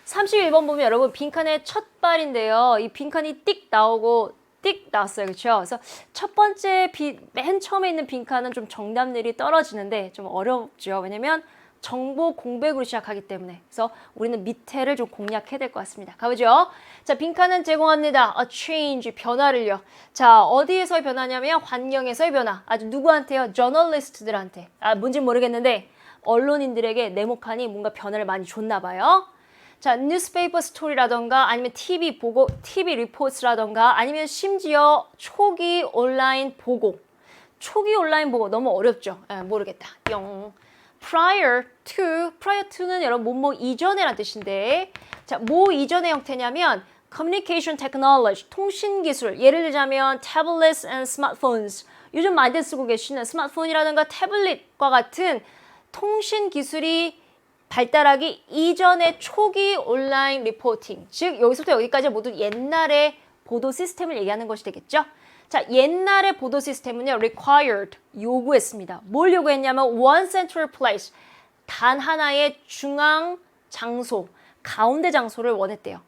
31번 보면 여러분 빈칸의 첫 발인데요. 이 빈칸이 띡 나오고 띡 나왔어요. 그렇죠? 그래서 첫 번째 맨 처음에 있는 빈칸은 좀 정답률이 떨어지는데 좀 어렵죠. 왜냐면 정보 공백으로 시작하기 때문에. 그래서 우리는 밑에를 좀 공략해야 될 것 같습니다. 가보죠. 자, 빈칸은 제공합니다. A change, 변화를요. 자, 어디에서의 변화냐면 환경에서의 변화. 아주 누구한테요? 저널리스트들한테. 뭔지 모르겠는데 언론인들에게 네모칸이 뭔가 변화를 많이 줬나 봐요. 자, 뉴스페이퍼 스토리라던가 아니면 TV 리포트라던가 아니면 심지어 초기 온라인 보고. 초기 온라인 보고 너무 어렵죠? 모르겠다. 뿅. prior to는 여러분 뭐뭐 이전에란 뜻인데 자, 뭐 이전의 형태냐면 communication technology, 통신기술 예를 들자면 tablets and smartphones 요즘 많이들 쓰고 계시는 스마트폰이라든가 태블릿과 같은 통신기술이 발달하기 이전의 초기 온라인 리포팅 즉 여기서부터 여기까지 모두 옛날의 보도 시스템을 얘기하는 것이 되겠죠. 자, 옛날의 보도 시스템은요, required, 요구했습니다. 뭘 요구했냐면 one central place, 단 하나의 중앙 장소, 가운데 장소를 원했대요.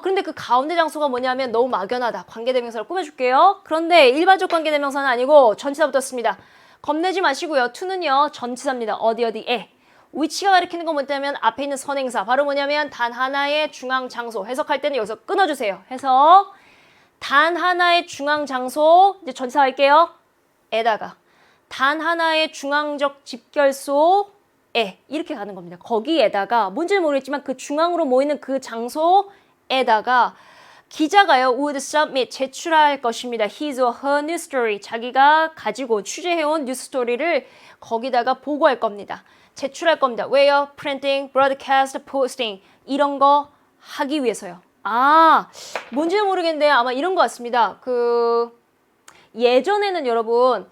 그런데 그 가운데 장소가 뭐냐면 너무 막연하다. 관계대명사를 꾸며줄게요. 그런데 일반적 관계대명사는 아니고 전치사 붙었습니다. 겁내지 마시고요. to는요, 전치사입니다. 어디에. 위치가 가리키는 건 뭐냐면 앞에 있는 선행사, 바로 뭐냐면 단 하나의 중앙 장소. 해석할 때는 여기서 끊어주세요. 해석. 단 하나의 중앙 장소, 이제 전치사 할게요. 에다가 단 하나의 중앙적 집결소에 이렇게 가는 겁니다. 거기에다가 뭔지는 모르겠지만 그 중앙으로 모이는 그 장소에다가 기자가요 would submit 제출할 것입니다. his or her news story 자기가 가지고 취재해온 뉴스 스토리를 거기다가 보고할 겁니다. 제출할 겁니다. 왜요? printing, broadcast, posting 이런 거 하기 위해서요. 뭔지는 모르겠는데 아마 이런 것 같습니다. 예전에는 여러분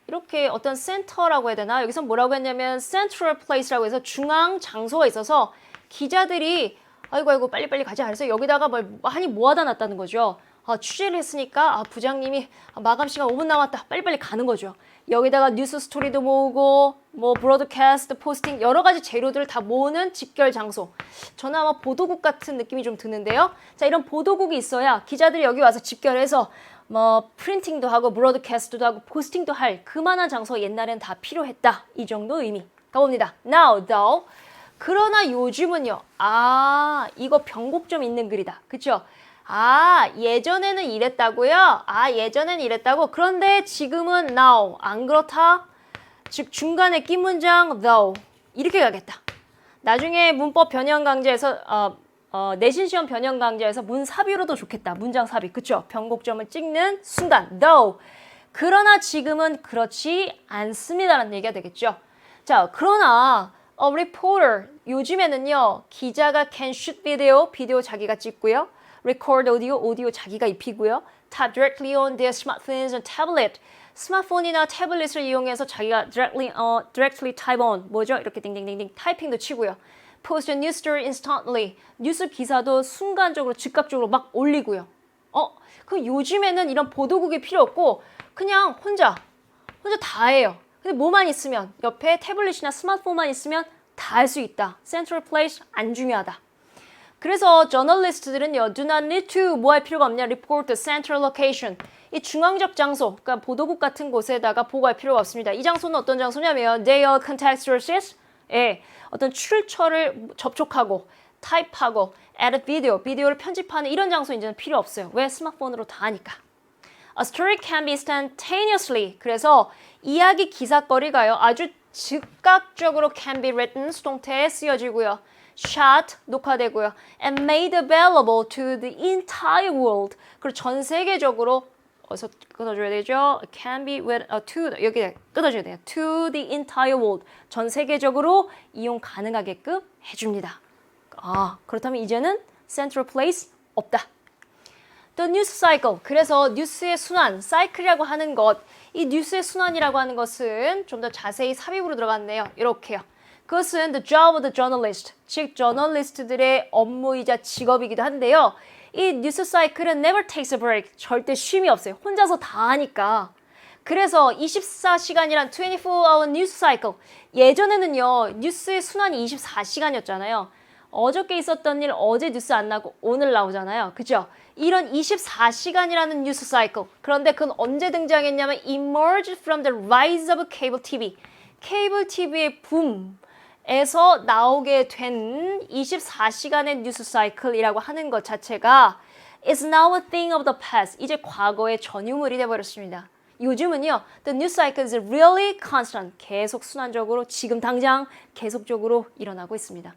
이렇게 어떤 센터라고 해야 되나? 여기서 뭐라고 했냐면 central place라고 해서 중앙 장소가 있어서 기자들이 아이고 빨리 가지 않았어요. 여기다가 많이 모아다 놨다는 거죠. 취재를 했으니까 부장님이 마감 시간 5분 남았다. 빨리빨리 가는 거죠. 여기다가 뉴스 스토리도 모으고 브로드캐스트, 포스팅 여러 가지 재료들을 다 모으는 집결 장소. 저는 아마 보도국 같은 느낌이 좀 드는데요. 자, 이런 보도국이 있어야 기자들이 여기 와서 집결해서 프린팅도 하고 브로드캐스트도 하고 포스팅도 할 그만한 장소가 옛날엔 다 필요했다. 이 정도 의미. 가봅니다. Now, though. 그러나 요즘은요. 이거 변곡 좀 있는 글이다. 그쵸? 예전에는 이랬다고요? 예전에는 이랬다고? 그런데 지금은 now. 안 그렇다? 즉 중간에 낀 문장 though. 이렇게 가겠다. 나중에 문법 변형 강좌에서 내신 시험 변형 강좌에서 문사비로도 좋겠다. 문장 삽입. 그쵸? 변곡점을 찍는 순간. though. 그러나 지금은 그렇지 않습니다라는 얘기가 되겠죠. 자, 그러나 a reporter. 요즘에는요. 기자가 can shoot video. 비디오 자기가 찍고요. record audio. 오디오 자기가 입히고요. type directly on their smartphones and tablet. 스마트폰이나 태블릿을 이용해서 자기가 directly type on. 뭐죠? 이렇게 딩딩딩딩 타이핑도 치고요. post a news story instantly. 뉴스 기사도 순간적으로 즉각적으로 막 올리고요. 그럼 요즘에는 이런 보도국이 필요 없고 그냥 혼자 다 해요. 근데 뭐만 있으면 옆에 태블릿이나 스마트폰만 있으면 다 할 수 있다. Central place 안 중요하다. 그래서 저널리스트들은요, do not need to 뭐 할 필요가 없냐, report the central location. 이 중앙적 장소, 그러니까 보도국 같은 곳에다가 보고할 필요가 없습니다. 이 장소는 어떤 장소냐면 their contact sources, 예, 어떤 출처를 접촉하고 타입하고 edit video, 비디오를 편집하는 이런 장소 이제는 필요 없어요. 왜? 스마트폰으로 다 하니까. A story can be instantaneously. 그래서 이야기 기사거리가요, 아주 즉각적으로 can be written, 수동태에 쓰여지고요. shot, 녹화되고요. and made available to the entire world. 그리고 전 세계적으로 어디서 끊어줘야 되죠? can be to, 여기 끊어줘야 돼요. to the entire world. 전 세계적으로 이용 가능하게끔 해줍니다. 그렇다면 이제는 central place 없다. The news cycle. 그래서 뉴스의 순환, 사이클이라고 하는 것, 이 뉴스의 순환이라고 하는 것은 좀 더 자세히 삽입으로 들어갔네요. 이렇게요. 그것은 the job of the journalist, 즉 저널리스트들의 업무이자 직업이기도 한데요. 이 뉴스 사이클은 never takes a break, 절대 쉼이 없어요. 혼자서 다 하니까. 그래서 24시간이란 24-hour news cycle, 예전에는요, 뉴스의 순환이 24시간이었잖아요. 어저께 있었던 일 어제 뉴스 안 나고 오늘 나오잖아요. 그죠? 이런 24시간이라는 뉴스 사이클. 그런데 그건 언제 등장했냐면 emerged from the rise of cable TV. 케이블 TV의 붐에서 나오게 된 24시간의 뉴스 사이클이라고 하는 것 자체가 is now a thing of the past. 이제 과거의 전유물이 돼버렸습니다. 요즘은요, the news cycle is really constant. 계속 순환적으로 지금 당장 계속적으로 일어나고 있습니다.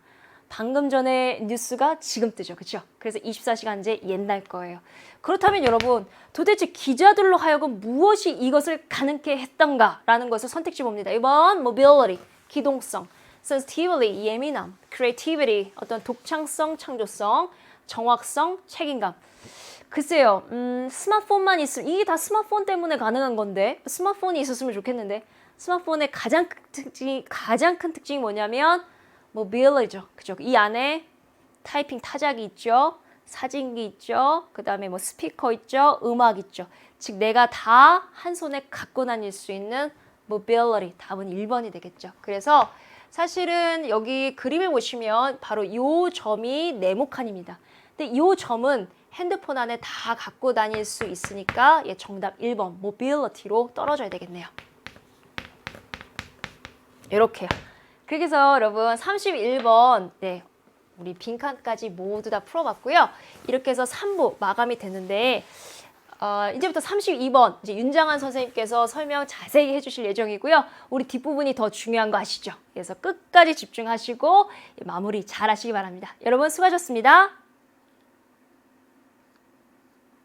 방금 전에 뉴스가 지금 뜨죠. 그렇죠? 그래서 24시간제 옛날 거예요. 그렇다면 여러분, 도대체 기자들로 하여금 무엇이 이것을 가능케 했던가라는 것을 선택지 봅니다. 1번, mobility, 기동성, sensitivity, 예민함, creativity, 어떤 독창성, 창조성, 정확성, 책임감. 글쎄요, 스마트폰만 있으면, 이게 다 스마트폰 때문에 가능한 건데, 스마트폰이 있었으면 좋겠는데, 스마트폰의 가장 큰 특징이 뭐냐면, 모빌리죠. 그죠? 이 안에 타이핑 타작이 있죠. 사진기 있죠. 그 다음에 뭐 스피커 있죠. 음악 있죠. 즉 내가 다 한 손에 갖고 다닐 수 있는 모빌리티. 답은 1번이 되겠죠. 그래서 사실은 여기 그림을 보시면 바로 이 점이 네모칸입니다. 근데 이 점은 핸드폰 안에 다 갖고 다닐 수 있으니까 예, 정답 1번 모빌리티로 떨어져야 되겠네요. 이렇게요. 그래서 여러분 31번 네, 우리 빈칸까지 모두 다 풀어봤고요. 이렇게 해서 3부 마감이 됐는데 이제부터 32번 이제 윤장한 선생님께서 설명 자세히 해주실 예정이고요. 우리 뒷부분이 더 중요한 거 아시죠? 그래서 끝까지 집중하시고 마무리 잘 하시기 바랍니다. 여러분 수고하셨습니다.